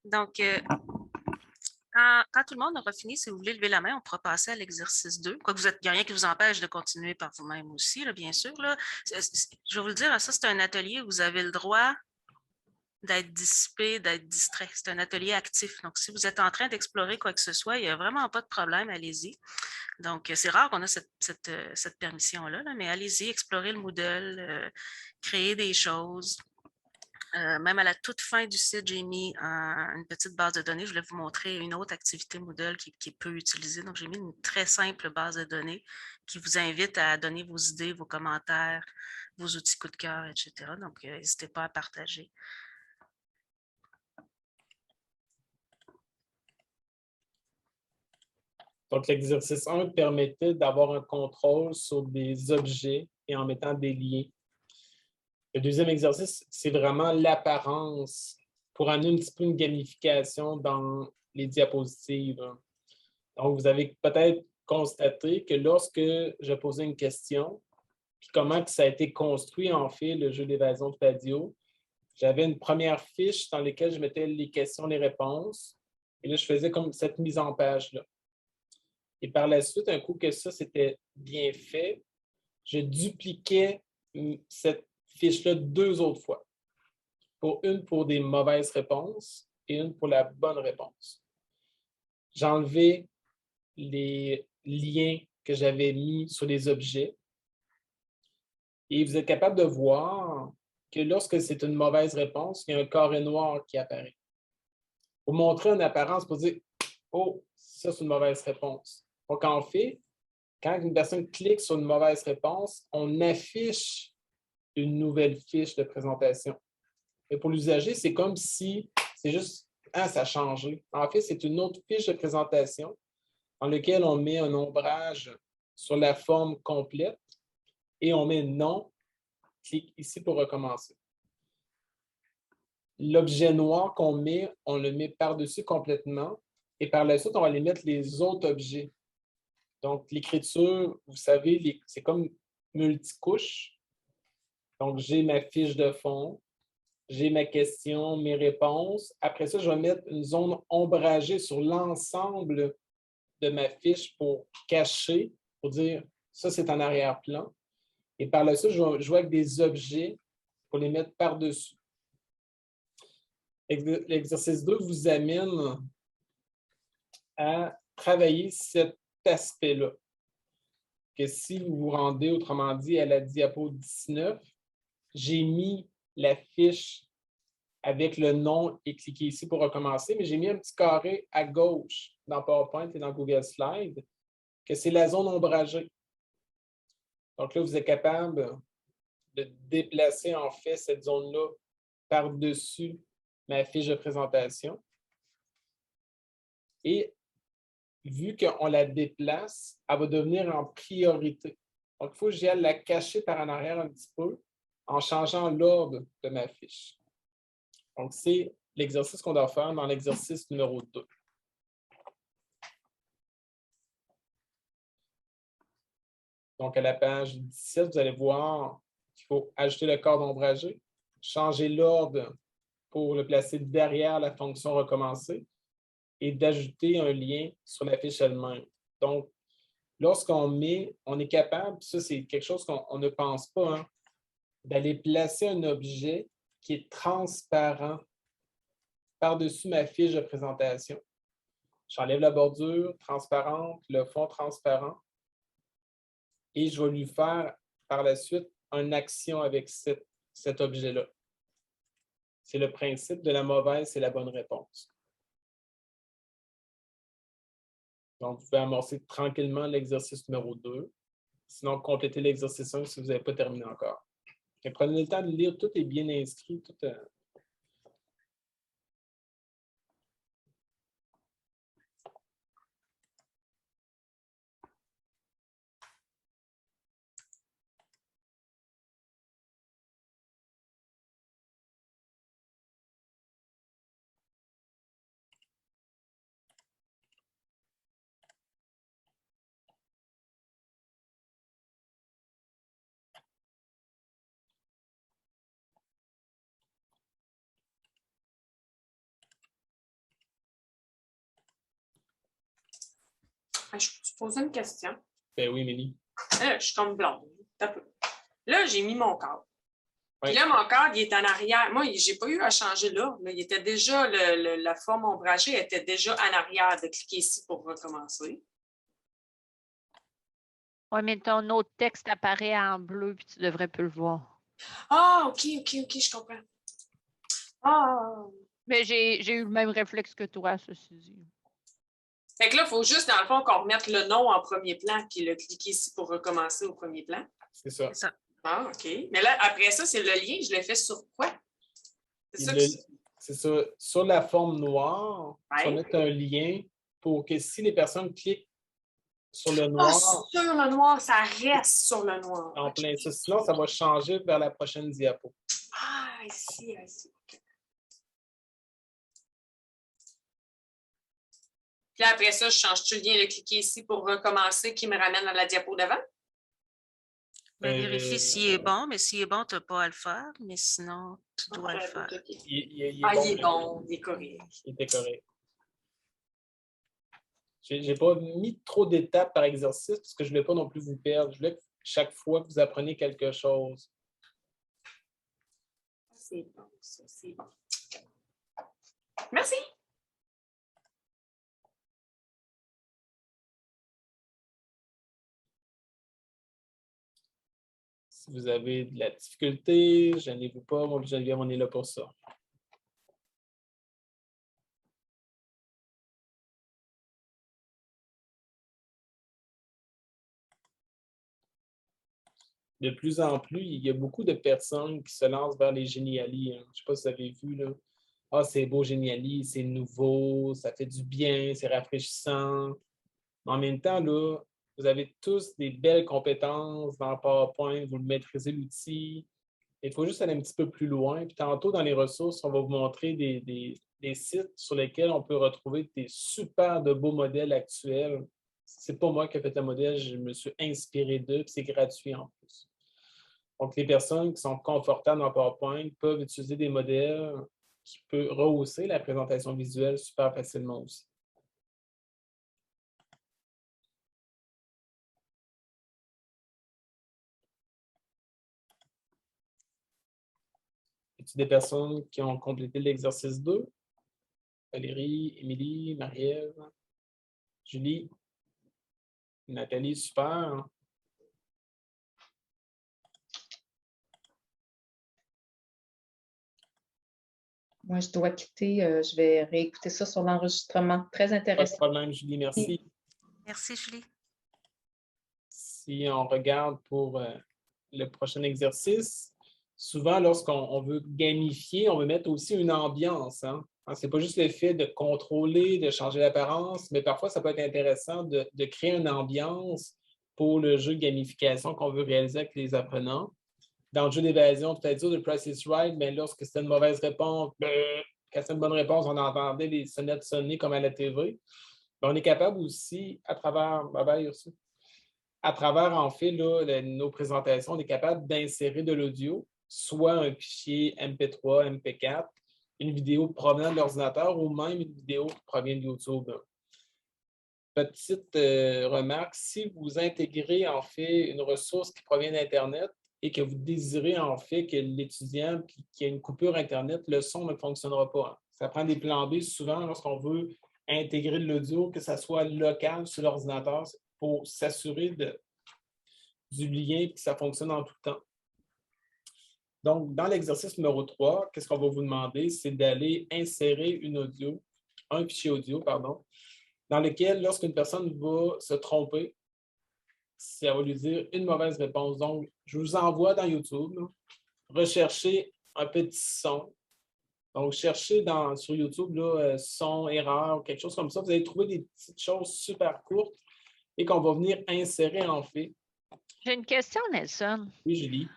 donc, quand tout le monde aura fini, si vous voulez lever la main, on pourra passer à l'exercice 2. Quoique il n'y a rien qui vous empêche de continuer par vous-même aussi, là, bien sûr. Là. Je vais vous le dire, ça, c'est un atelier où vous avez le droit d'être dissipé, d'être distrait. C'est un atelier actif. Donc, si vous êtes en train d'explorer quoi que ce soit, il n'y a vraiment pas de problème, allez-y. Donc, c'est rare qu'on a cette permission-là, là, mais allez-y, explorez le Moodle, créez des choses. Même à la toute fin du site, j'ai mis une petite base de données. Je voulais vous montrer une autre activité Moodle qui est peu utilisée. Donc, j'ai mis une très simple base de données qui vous invite à donner vos idées, vos commentaires, vos outils coup de cœur, etc. Donc, n'hésitez pas à partager. Donc, l'exercice 1 permettait d'avoir un contrôle sur des objets et en mettant des liens. Le deuxième exercice, c'est vraiment l'apparence pour amener un petit peu une gamification dans les diapositives. Donc, vous avez peut-être constaté que lorsque je posais une question, puis comment ça a été construit en fait, le jeu d'évasion de Padio, j'avais une première fiche dans laquelle je mettais les questions, les réponses, et là, je faisais comme cette mise en page-là. Et par la suite, un coup que ça, c'était bien fait, je dupliquais cette fiche-là 2 autres fois. Une pour des mauvaises réponses et une pour la bonne réponse. J'enlevais les liens que j'avais mis sur les objets. Et vous êtes capable de voir que lorsque c'est une mauvaise réponse, il y a un carré noir qui apparaît. Pour montrer une apparence, pour dire « Oh, ça, c'est une mauvaise réponse ». Donc, en fait, quand une personne clique sur une mauvaise réponse, on affiche une nouvelle fiche de présentation. Et pour l'usager, c'est comme si c'est juste « Ah, ça a changé ». En fait, c'est une autre fiche de présentation dans laquelle on met un ombrage sur la forme complète et on met « Non », clique ici pour recommencer. L'objet noir qu'on met, on le met par-dessus complètement et par la suite, on va aller mettre les autres objets. Donc, l'écriture, vous savez, c'est comme multicouche. Donc, j'ai ma fiche de fond, j'ai ma question, mes réponses. Après ça, je vais mettre une zone ombragée sur l'ensemble de ma fiche pour cacher, pour dire ça, c'est en arrière-plan. Et par la suite, je vais jouer avec des objets pour les mettre par-dessus. L'exercice 2 vous amène à travailler cet aspect-là. Que si vous vous rendez, autrement dit, à la diapo 19, j'ai mis la fiche avec le nom et cliquez ici pour recommencer, mais j'ai mis un petit carré à gauche dans PowerPoint et dans Google Slides, que c'est la zone ombragée. Donc là, vous êtes capable de déplacer en fait cette zone-là par-dessus ma fiche de présentation. Et vu qu'on la déplace, elle va devenir en priorité. Donc, il faut que j'y aille la cacher par en arrière un petit peu en changeant l'ordre de ma fiche. Donc, c'est l'exercice qu'on doit faire dans l'exercice numéro 2. Donc, à la page 17, vous allez voir qu'il faut ajouter le corps ombragé, changer l'ordre pour le placer derrière la fonction recommencer et d'ajouter un lien sur la fiche elle-même. Donc, lorsqu'on met, on est capable, ça c'est quelque chose qu'on ne pense pas, hein, d'aller placer un objet qui est transparent par-dessus ma fiche de présentation. J'enlève la bordure transparente, le fond transparent, et je vais lui faire par la suite une action avec cet objet-là. C'est le principe de la mauvaise et la bonne réponse. Donc, vous pouvez amorcer tranquillement l'exercice numéro 2. Sinon, complétez l'exercice 1 si vous n'avez pas terminé encore. Et prenez le temps de lire, tout est bien inscrit. Tout, Je peux te poser une question. Ben oui, Mélie. Je suis comme blonde. Là, j'ai mis mon cadre. Oui. Puis là, mon cadre, il est en arrière. Moi, je n'ai pas eu à changer là. Il était déjà, la forme ombragée était déjà en arrière de cliquer ici pour recommencer. Oui, mais ton autre texte apparaît en bleu, puis tu devrais plus le voir. Ah, OK, je comprends. Ah. Mais j'ai eu le même réflexe que toi, ceci dit. Fait que là, il faut juste, dans le fond, qu'on remette le nom en premier plan, puis le cliquer ici pour recommencer au premier plan. C'est ça. C'est ça. Ah, OK. Mais là, après ça, c'est le lien. Je l'ai fait sur quoi? C'est ça. Sur la forme noire, Ouais. on va mettre un lien pour que si les personnes cliquent sur le noir, sur le noir, ça reste sur le noir. en plein ça. Sinon, ça va changer vers la prochaine diapo. Ah, ici. Puis là, après ça, je change-tu le lien, le cliquer ici pour recommencer qui me ramène à la diapo d'avant? Vérifie s'il est bon, mais s'il est bon, tu n'as pas à le faire, mais sinon, tu dois le faire. Il est bon, il est correct. Il était correct. Je n'ai pas mis trop d'étapes par exercice parce que je ne voulais pas non plus vous perdre. Je voulais que chaque fois que vous appreniez quelque chose. C'est bon, ça, c'est bon. Merci. Si vous avez de la difficulté, gênez-vous pas. Moi, Geneviève, on est là pour ça. De plus en plus, il y a beaucoup de personnes qui se lancent vers les Geniali. Je ne sais pas si vous avez vu, là. Ah, c'est beau, Geniali, c'est nouveau, ça fait du bien, c'est rafraîchissant. Mais en même temps, là, vous avez tous des belles compétences dans PowerPoint, vous le maîtrisez l'outil. Il faut juste aller un petit peu plus loin. Puis tantôt, dans les ressources, on va vous montrer des sites sur lesquels on peut retrouver des super de beaux modèles actuels. C'est pas moi qui ai fait le modèle, je me suis inspiré d'eux, puis c'est gratuit en plus. Donc, les personnes qui sont confortables dans PowerPoint peuvent utiliser des modèles qui peuvent rehausser la présentation visuelle super facilement aussi. Y a-t-il des personnes qui ont complété l'exercice 2? Valérie, Émilie, Marie-Ève, Julie, Nathalie, super. Moi, je dois quitter. Je vais réécouter ça sur l'enregistrement. Très Pas de intéressant. problème, Julie, merci. Merci, Julie. Si on regarde pour le prochain exercice, souvent, lorsqu'on veut gamifier, on veut mettre aussi une ambiance. Ce n'est pas juste le fait de contrôler, de changer l'apparence, mais parfois, ça peut être intéressant de créer une ambiance pour le jeu de gamification qu'on veut réaliser avec les apprenants. Dans le jeu d'évasion, peut-être dire de Price is Right, mais lorsque c'était une mauvaise réponse, quand c'était une bonne réponse, on entendait les sonnettes sonner comme à la TV. On est capable aussi, à travers, à travers, en fait, là, nos présentations, on est capable d'insérer de l'audio, soit un fichier MP3, MP4, une vidéo provenant de l'ordinateur ou même une vidéo qui provient de YouTube. Petite remarque, si vous intégrez en fait une ressource qui provient d'Internet et que vous désirez en fait que l'étudiant qui a une coupure Internet, le son ne fonctionnera pas. Ça prend des plans B souvent lorsqu'on veut intégrer de l'audio, que ça soit local sur l'ordinateur pour s'assurer du lien et que ça fonctionne en tout temps. Donc, dans l'exercice numéro 3, qu'est-ce qu'on va vous demander? C'est d'aller insérer un fichier audio, dans lequel, lorsqu'une personne va se tromper, ça va lui dire une mauvaise réponse. Donc, je vous envoie dans YouTube, rechercher un petit son. Donc, cherchez sur YouTube, son, erreur, quelque chose comme ça. Vous allez trouver des petites choses super courtes et qu'on va venir insérer en fait. J'ai une question, Nelson. Oui, Julie.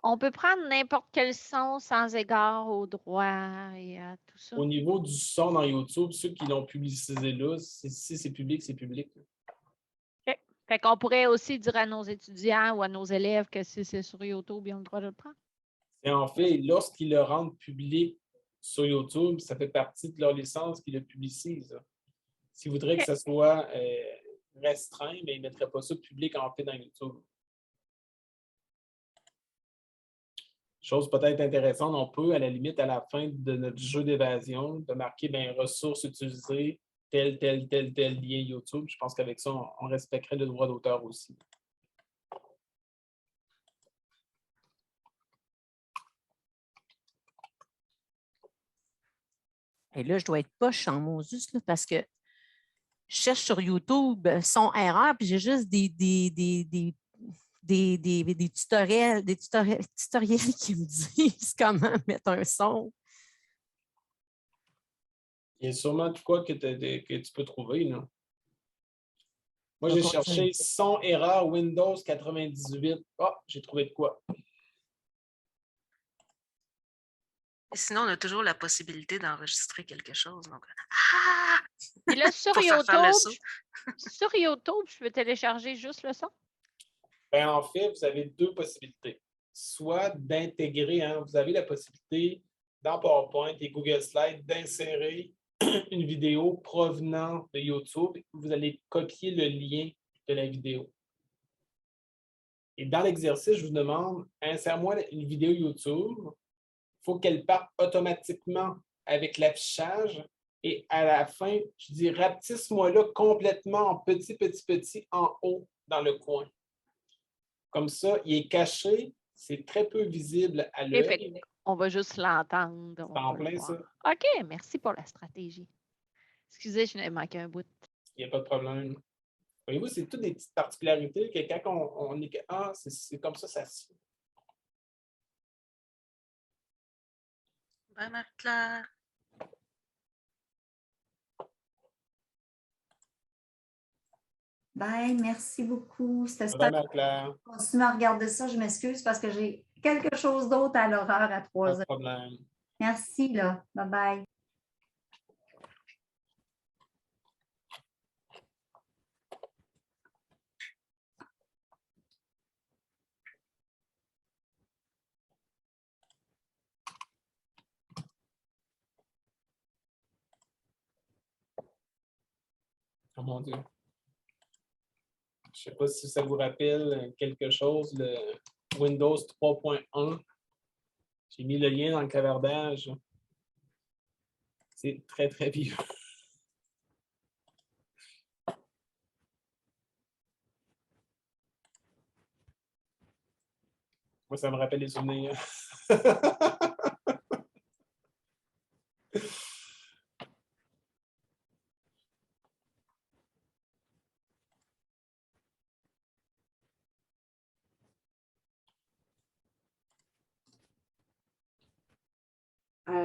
On peut prendre n'importe quel son sans égard au droit et à tout ça? Au niveau du son dans YouTube, ceux qui l'ont publicisé là, si c'est public, c'est public. OK. Fait qu'on pourrait aussi dire à nos étudiants ou à nos élèves que si c'est sur YouTube, ils ont le droit de le prendre? Et en fait, lorsqu'ils le rendent public sur YouTube, ça fait partie de leur licence qu'ils le publicisent. S'ils voudraient que ça soit restreint, mais ils ne mettraient pas ça public en fait dans YouTube. Chose peut-être intéressante, on peut, à la limite, à la fin de notre jeu d'évasion, de marquer ressources utilisées, tel lien YouTube. Je pense qu'avec ça, on respecterait le droit d'auteur aussi. Et là, je dois être poche en Moses parce que je cherche sur YouTube son erreur, puis j'ai juste des tutoriels qui me disent comment mettre un son. Il y a sûrement de quoi que tu peux trouver, non? Moi, j'ai cherché son erreur Windows 98. Ah, j'ai trouvé de quoi. Et sinon, on a toujours la possibilité d'enregistrer quelque chose. Donc, Et là, sur YouTube, je peux télécharger juste le son? En fait, vous avez deux possibilités. Soit d'intégrer, vous avez la possibilité dans PowerPoint et Google Slides d'insérer une vidéo provenant de YouTube. Vous allez copier le lien de la vidéo. Et dans l'exercice, je vous demande, insère-moi une vidéo YouTube. Il faut qu'elle parte automatiquement avec l'affichage. Et à la fin, je dis rapetisse-moi-là complètement en petit en haut dans le coin. Comme ça, il est caché, c'est très peu visible à l'œil. Effectivement. On va juste l'entendre. C'est on va en pas le plein voir. ça. OK, merci pour la stratégie. Excusez, je n'ai manqué un bout. Il n'y a pas de problème. Voyez-vous, c'est toutes des petites particularités que quand on est... Ah, c'est comme ça se fait. Bye, Marie-Claire. Ben, merci beaucoup. C'était Madame Marie-Claire, Continue à regarder ça. Je m'excuse parce que j'ai quelque chose d'autre à l'horaire à 3 pas de heures. problème. Merci, là. Bye-bye. Oh mon Dieu. Je ne sais pas si ça vous rappelle quelque chose, le Windows 3.1. J'ai mis le lien dans le clavardage. C'est très, très vieux. Moi, ça me rappelle les souvenirs.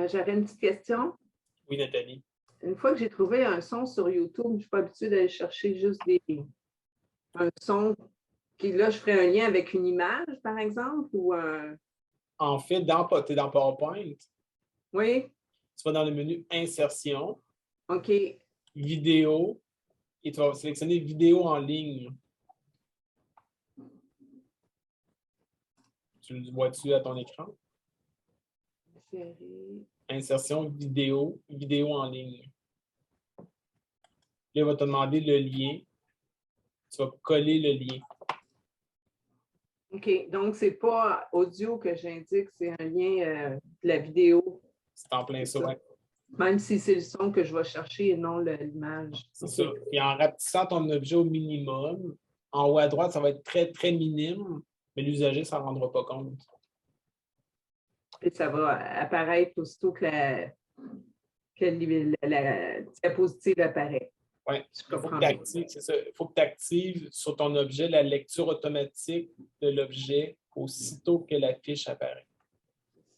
J'avais une petite question. Oui, Nathalie. Une fois que j'ai trouvé un son sur YouTube, je ne suis pas habituée d'aller chercher juste un son. Puis là, je ferai un lien avec une image, par exemple, ou un... En fait, tu es dans PowerPoint. Oui. Tu vas dans le menu Insertion. OK. Vidéo. Et tu vas sélectionner Vidéo en ligne. Tu le vois-tu à ton écran? Série. Insertion vidéo, vidéo en ligne. Là, il va te demander le lien. Tu vas coller le lien. OK. Donc, ce n'est pas audio que j'indique, c'est un lien de la vidéo. C'est en plein ça, ouais. Même si c'est le son que je vais chercher et non l'image. C'est ça. Et en rapetissant ton objet au minimum, en haut à droite, ça va être très, très minime, mais l'usager ne s'en rendra pas compte. Et ça va apparaître aussitôt que la diapositive apparaît. Oui, il faut que tu actives sur ton objet la lecture automatique de l'objet aussitôt que la fiche apparaît.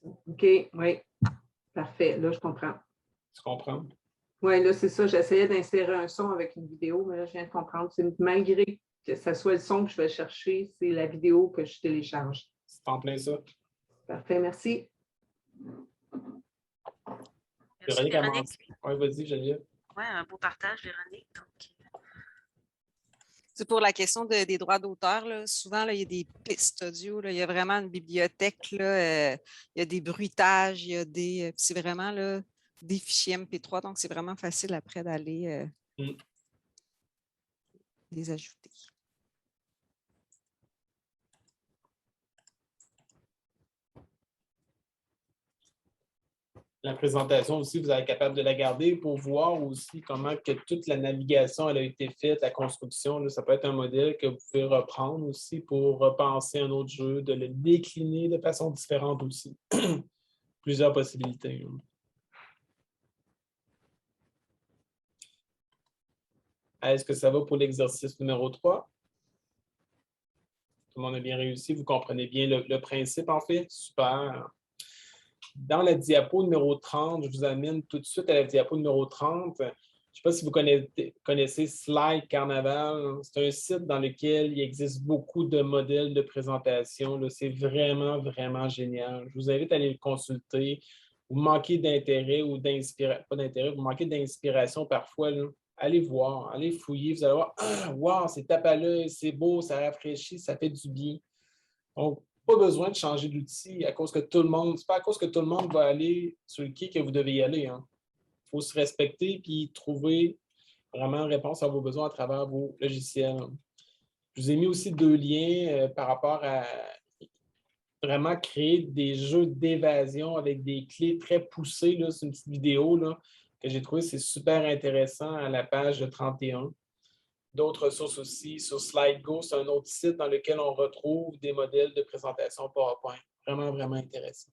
OK, oui. Parfait. Là, je comprends. Tu comprends? Oui, là, c'est ça. J'essayais d'insérer un son avec une vidéo, mais là, je viens de comprendre. Malgré que ce soit le son que je vais chercher, c'est la vidéo que je télécharge. C'est en plein ça. Parfait, merci. Merci, Véronique. Oui, vas-y, Geneviève. Oui, un beau partage, Véronique. C'est pour la question des droits d'auteur. Souvent, là, il y a des pistes audio. Là, il y a vraiment une bibliothèque. Là, il y a des bruitages. Il y a c'est vraiment là, des fichiers MP3. Donc, c'est vraiment facile après d'aller les ajouter. La présentation aussi, vous êtes capable de la garder pour voir aussi comment que toute la navigation elle a été faite, la construction. Là, ça peut être un modèle que vous pouvez reprendre aussi pour repenser un autre jeu, de le décliner de façon différente aussi. Plusieurs possibilités. Est-ce que ça va pour l'exercice numéro 3? Tout le monde a bien réussi. Vous comprenez bien le principe, en fait? Super. Dans la diapo numéro 30, je vous amène tout de suite à la diapo numéro 30. Je ne sais pas si vous connaissez Slide Carnaval. C'est un site dans lequel il existe beaucoup de modèles de présentation. C'est vraiment, vraiment génial. Je vous invite à aller le consulter. Vous manquez d'intérêt ou d'inspiration, pas d'intérêt, vous manquez d'inspiration parfois. Là. Allez voir, allez fouiller. Vous allez voir, ah, wow, c'est tape à l'œil, c'est beau, ça rafraîchit, ça fait du bien. Donc, pas besoin de changer d'outil à cause que tout le monde, c'est pas à cause que tout le monde va aller sur le quai que vous devez y aller. Il faut se respecter et trouver vraiment une réponse à vos besoins à travers vos logiciels. Je vous ai mis aussi 2 liens par rapport à vraiment créer des jeux d'évasion avec des clés très poussées. C'est une petite vidéo là, que j'ai trouvé, c'est super intéressant à la page 31. d'autres ressources aussi sur SlideGo. C'est un autre site dans lequel on retrouve des modèles de présentation PowerPoint. Vraiment, vraiment intéressant.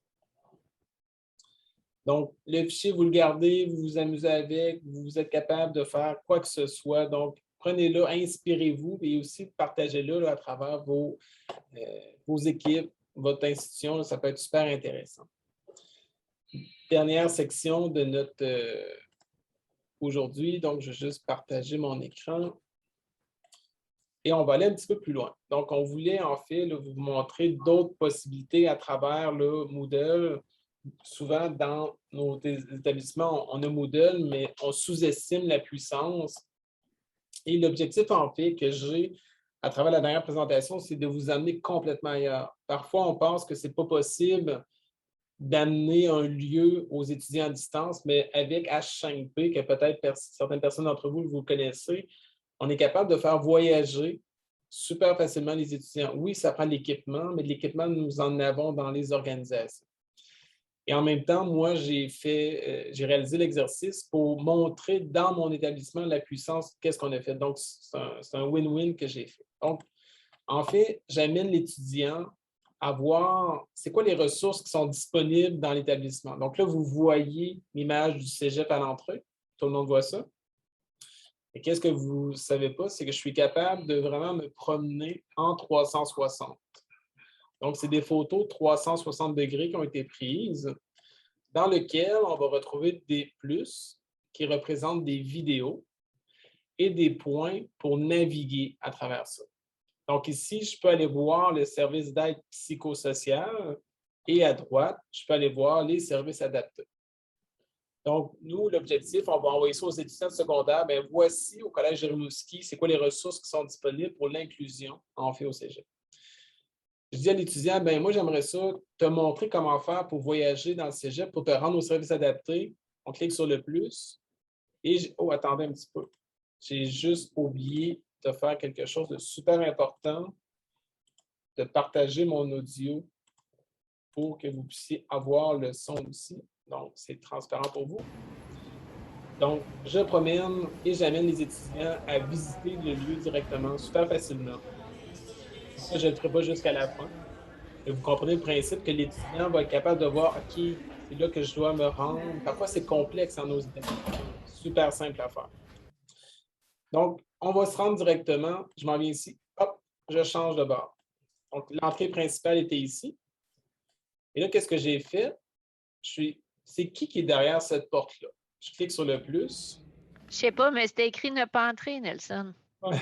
Donc, le fichier, vous le gardez, vous vous amusez avec, vous êtes capable de faire quoi que ce soit. Donc, prenez-le, inspirez-vous et aussi partagez-le là, à travers vos équipes, votre institution. Ça peut être super intéressant. Dernière section de notre aujourd'hui. Donc, je vais juste partager mon écran. Et on va aller un petit peu plus loin. Donc, on voulait en fait là, vous montrer d'autres possibilités à travers le Moodle. Souvent, dans nos établissements, on a Moodle, mais on sous-estime la puissance. Et l'objectif, en fait, que j'ai à travers la dernière présentation, c'est de vous amener complètement ailleurs. Parfois, on pense que ce n'est pas possible d'amener un lieu aux étudiants à distance, mais avec H5P, que peut-être certaines personnes d'entre vous, vous connaissez, on est capable de faire voyager super facilement les étudiants. Oui, ça prend de l'équipement, mais de l'équipement, nous en avons dans les organisations. Et en même temps, moi, j'ai réalisé l'exercice pour montrer dans mon établissement la puissance, qu'est-ce qu'on a fait. Donc, c'est un win-win que j'ai fait. Donc, en fait, j'amène l'étudiant à voir c'est quoi les ressources qui sont disponibles dans l'établissement. Donc là, vous voyez l'image du cégep à l'entrée. Tout le monde voit ça. Et qu'est-ce que vous ne savez pas, c'est que je suis capable de vraiment me promener en 360. Donc, c'est des photos 360 degrés qui ont été prises, dans lesquelles on va retrouver des plus qui représentent des vidéos et des points pour naviguer à travers ça. Donc, ici, je peux aller voir le service d'aide psychosociale et à droite, je peux aller voir les services adaptés. Donc, nous, l'objectif, on va envoyer ça aux étudiants de secondaire. Bien, voici au Collège Rimouski, c'est quoi les ressources qui sont disponibles pour l'inclusion en fait au cégep. Je dis à l'étudiant, bien, moi, j'aimerais ça te montrer comment faire pour voyager dans le cégep, pour te rendre au service adapté. On clique sur le plus. Et, oh, attendez un petit peu. J'ai juste oublié de faire quelque chose de super important, de partager mon audio pour que vous puissiez avoir le son aussi. Donc, c'est transparent pour vous. Donc, je promène et j'amène les étudiants à visiter le lieu directement, super facilement. Ça, je ne le ferai pas jusqu'à la fin. Et vous comprenez le principe que l'étudiant va être capable de voir, OK, c'est là que je dois me rendre. Parfois, c'est complexe en nos établissements. Super simple à faire. Donc, on va se rendre directement. Je m'en viens ici. Hop, je change de bord. Donc, l'entrée principale était ici. Et là, qu'est-ce que j'ai fait? C'est qui est derrière cette porte-là? Je clique sur le plus. Je sais pas, mais c'était écrit ne pas entrer, Nelson. Ouais.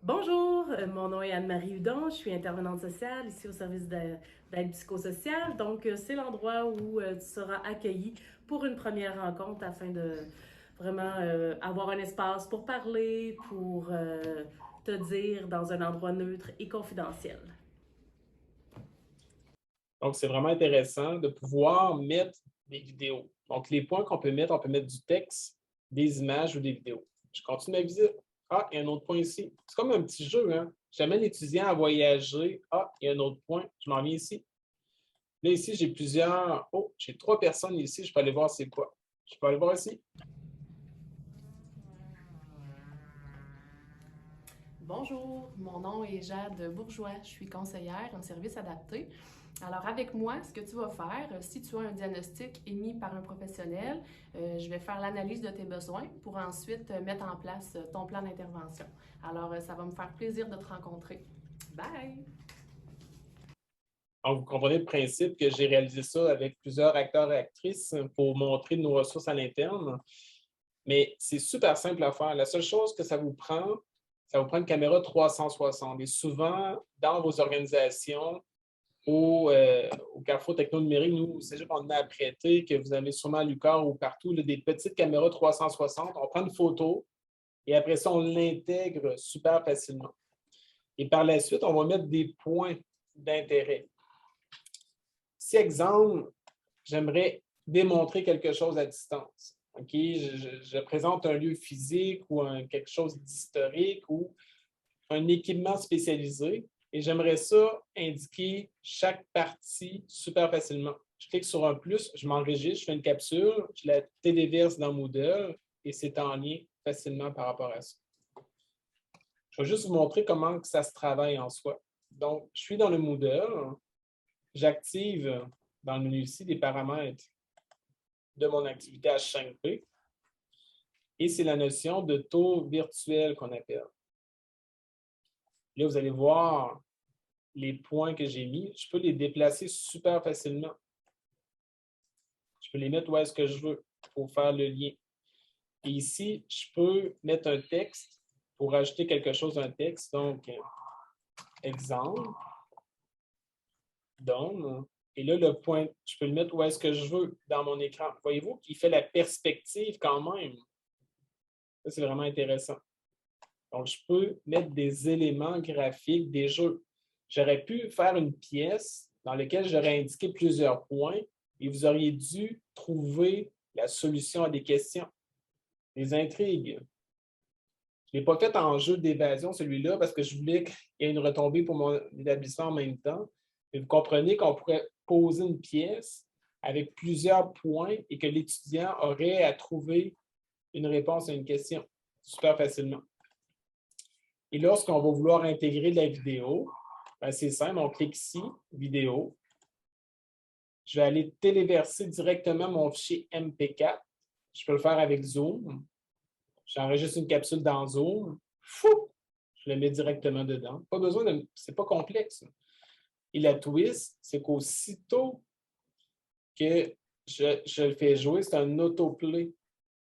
Bonjour, mon nom est Anne-Marie Hudon, je suis intervenante sociale ici au service d'aide psychosociale. Donc, c'est l'endroit où tu seras accueilli pour une première rencontre afin de vraiment avoir un espace pour parler, pour te dire dans un endroit neutre et confidentiel. Donc, c'est vraiment intéressant de pouvoir mettre des vidéos. Donc, les points qu'on peut mettre, on peut mettre du texte, des images ou des vidéos. Je continue ma visite. Ah, il y a un autre point ici. C'est comme un petit jeu, hein? J'amène l'étudiant à voyager. Ah, il y a un autre point. Je m'en viens ici. Là, ici, j'ai plusieurs... Oh, j'ai 3 personnes ici. Je peux aller voir c'est quoi. Je peux aller voir ici. Bonjour, mon nom est Jade Bourgeois. Je suis conseillère en service adapté. Alors, avec moi, ce que tu vas faire, si tu as un diagnostic émis par un professionnel, je vais faire l'analyse de tes besoins pour ensuite mettre en place ton plan d'intervention. Alors, ça va me faire plaisir de te rencontrer. Bye! Donc, vous comprenez le principe que j'ai réalisé ça avec plusieurs acteurs et actrices pour montrer nos ressources à l'interne. Mais c'est super simple à faire. La seule chose que ça vous prend une caméra 360. Et souvent, dans vos organisations, au Carrefour Techno-Numérique, nous, c'est juste qu'on a apprêté, que vous avez sûrement à l'UQAR ou partout, là, des petites caméras 360. On prend une photo et après ça, on l'intègre super facilement. Et par la suite, on va mettre des points d'intérêt. Si, exemple, j'aimerais démontrer quelque chose à distance, OK? Je présente un lieu physique ou quelque chose d'historique ou un équipement spécialisé. Et j'aimerais ça indiquer chaque partie super facilement. Je clique sur un plus, je m'enregistre, je fais une capsule, je la téléverse dans Moodle et c'est en lien facilement par rapport à ça. Je vais juste vous montrer comment ça se travaille en soi. Donc, je suis dans le Moodle. J'active dans le menu ici des paramètres de mon activité H5P. Et c'est la notion de taux virtuel qu'on appelle. Là, vous allez voir les points que j'ai mis. Je peux les déplacer super facilement. Je peux les mettre où est-ce que je veux pour faire le lien. Et ici, je peux mettre un texte pour ajouter quelque chose à un texte. Donc, exemple, donne. Et là, le point, je peux le mettre où est-ce que je veux dans mon écran. Voyez-vous qu'il fait la perspective quand même. Ça, c'est vraiment intéressant. Donc, je peux mettre des éléments graphiques, des jeux. J'aurais pu faire une pièce dans laquelle j'aurais indiqué plusieurs points et vous auriez dû trouver la solution à des questions, des intrigues. Je ne l'ai pas fait en jeu d'évasion, celui-là, parce que je voulais qu'il y ait une retombée pour mon établissement en même temps. Mais vous comprenez qu'on pourrait poser une pièce avec plusieurs points et que l'étudiant aurait à trouver une réponse à une question super facilement. Et lorsqu'on va vouloir intégrer de la vidéo, c'est simple, on clique ici, vidéo. Je vais aller téléverser directement mon fichier MP4. Je peux le faire avec Zoom. J'enregistre une capsule dans Zoom. Fou! Je le mets directement dedans. Pas besoin de... C'est pas complexe. Et la twist, c'est qu'aussitôt que je le fais jouer, c'est un autoplay.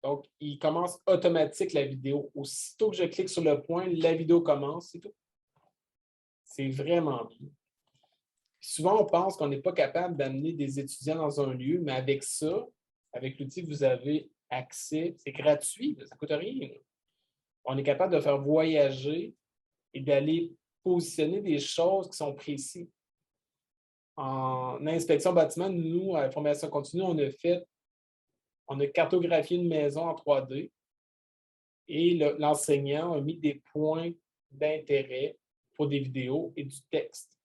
Donc, il commence automatique la vidéo. Aussitôt que je clique sur le point, la vidéo commence, c'est tout. C'est vraiment bien. Souvent, on pense qu'on n'est pas capable d'amener des étudiants dans un lieu, mais avec ça, avec l'outil que vous avez accès, c'est gratuit, ça ne coûte rien. On est capable de faire voyager et d'aller positionner des choses qui sont précises. En inspection bâtiment, nous, à la formation continue, on a cartographié une maison en 3D et l'enseignant a mis des points d'intérêt pour des vidéos et du texte.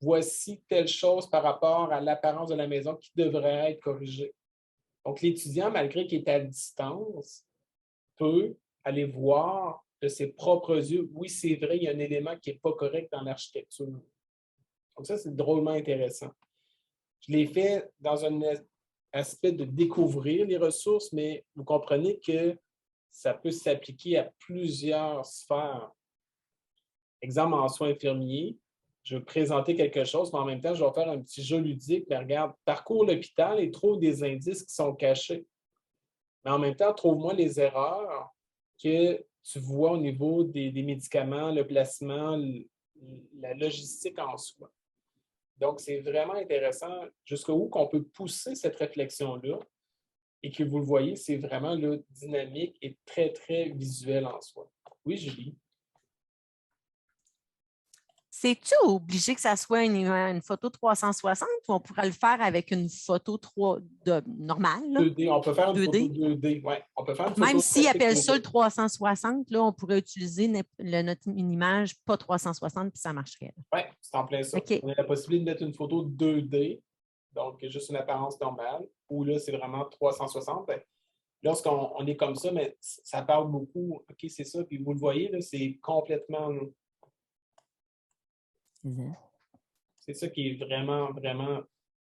Voici telle chose par rapport à l'apparence de la maison qui devrait être corrigée. Donc, l'étudiant, malgré qu'il est à distance, peut aller voir de ses propres yeux, oui, c'est vrai, il y a un élément qui n'est pas correct dans l'architecture. Donc, ça, c'est drôlement intéressant. Je l'ai fait dans un aspect de découvrir les ressources, mais vous comprenez que ça peut s'appliquer à plusieurs sphères. Exemple, en soins infirmiers, je veux présenter quelque chose, mais en même temps, je vais faire un petit jeu ludique. Mais regarde, parcours l'hôpital et trouve des indices qui sont cachés. Mais en même temps, trouve-moi les erreurs que tu vois au niveau des médicaments, le placement, la logistique en soi. Donc, c'est vraiment intéressant jusqu'où qu'on peut pousser cette réflexion-là et que vous le voyez, c'est vraiment là, dynamique et très, très visuel en soi. Oui, Julie? C'est-tu obligé que ça soit une photo 360 ou on pourrait le faire avec une photo normale? Là? 2D, on peut faire une 2D. photo 2D, oui. On peut faire une photo même s'ils appellent ça 2D. le 360, là, on pourrait utiliser une image pas 360 puis ça marcherait. Oui, c'est en plein ça. Okay. On a la possibilité de mettre une photo 2D, donc juste une apparence normale, ou là, c'est vraiment 360. Lorsqu'on est comme ça, mais ça parle beaucoup. OK, c'est ça. Puis vous le voyez, là, c'est complètement... C'est ça qui est vraiment, vraiment...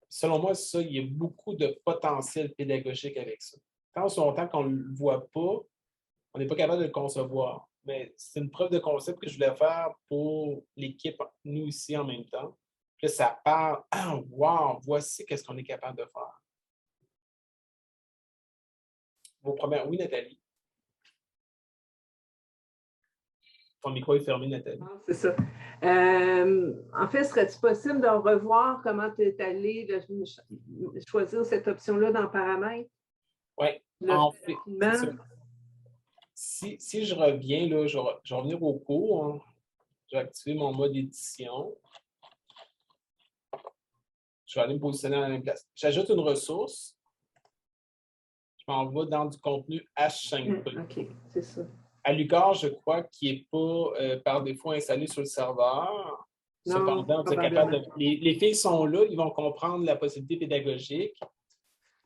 Selon moi, ça, il y a beaucoup de potentiel pédagogique avec ça. Tant aussi longtemps qu'on ne le voit pas, on n'est pas capable de le concevoir. Mais c'est une preuve de concept que je voulais faire pour l'équipe, nous ici en même temps. Puis là, ça parle, ah, wow, voici qu'est-ce qu'on est capable de faire. Vos premières... Oui, Nathalie? Ton micro est fermé, Nathalie. Ah, c'est ça. En fait, serait-il possible de revoir comment tu es allé choisir cette option-là dans paramètres? Oui, en fait, si je reviens, là, je vais revenir au cours. Hein. Je vais activer mon mode édition. Je vais aller me positionner à la même place. J'ajoute une ressource. Je m'en vais dans du contenu H5P. OK, c'est ça. À l'UQAR, je crois qu'il n'est pas par défaut installé sur le serveur. Non, cependant, vous êtes capable de... les filles sont là, ils vont comprendre la possibilité pédagogique.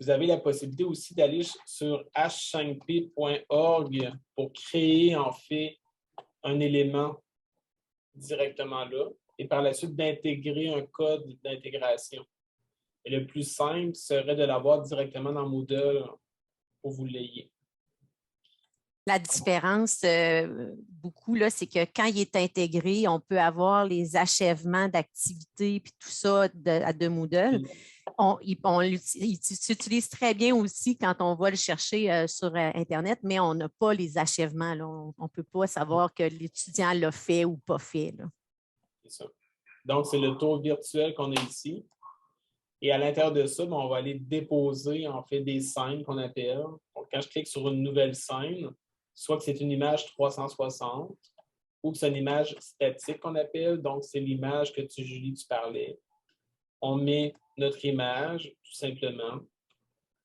Vous avez la possibilité aussi d'aller sur h5p.org pour créer, en fait, un élément directement là et par la suite d'intégrer un code d'intégration. Et le plus simple serait de l'avoir directement dans Moodle pour que vous l'ayez. La différence, beaucoup, là, c'est que quand il est intégré, on peut avoir les achèvements d'activités puis tout ça de Moodle. Il s'utilise très bien aussi quand on va le chercher sur Internet, mais on n'a pas les achèvements. Là. On ne peut pas savoir que l'étudiant l'a fait ou pas fait. C'est ça. Donc, c'est le tour virtuel qu'on a ici. Et à l'intérieur de ça, on va aller déposer en fait des scènes qu'on appelle. Donc, quand je clique sur une nouvelle scène, soit que c'est une image 360 ou que c'est une image statique qu'on appelle. Donc, c'est l'image que Julie, tu parlais. On met notre image, tout simplement.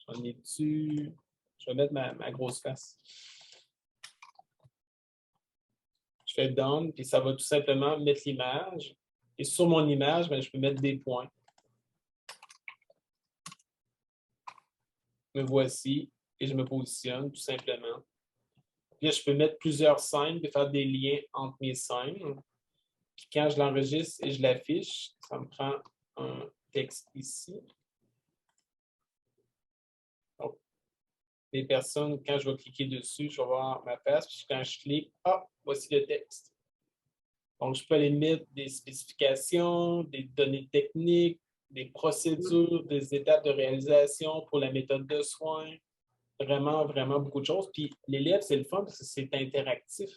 J'en ai dessus. Je vais mettre ma grosse face. Je fais down, puis ça va tout simplement mettre l'image. Et sur mon image, je peux mettre des points. Me voici et je me positionne tout simplement. Puis là, je peux mettre plusieurs scènes et faire des liens entre mes scènes. Puis quand je l'enregistre et je l'affiche, ça me prend un texte ici. Donc, les personnes, quand je vais cliquer dessus, je vais voir ma face. Puis quand je clique, voici le texte. Donc, je peux aller mettre des spécifications, des données techniques, des procédures, des étapes de réalisation pour la méthode de soins. Vraiment, vraiment beaucoup de choses. Puis l'élève, c'est le fun parce que c'est interactif.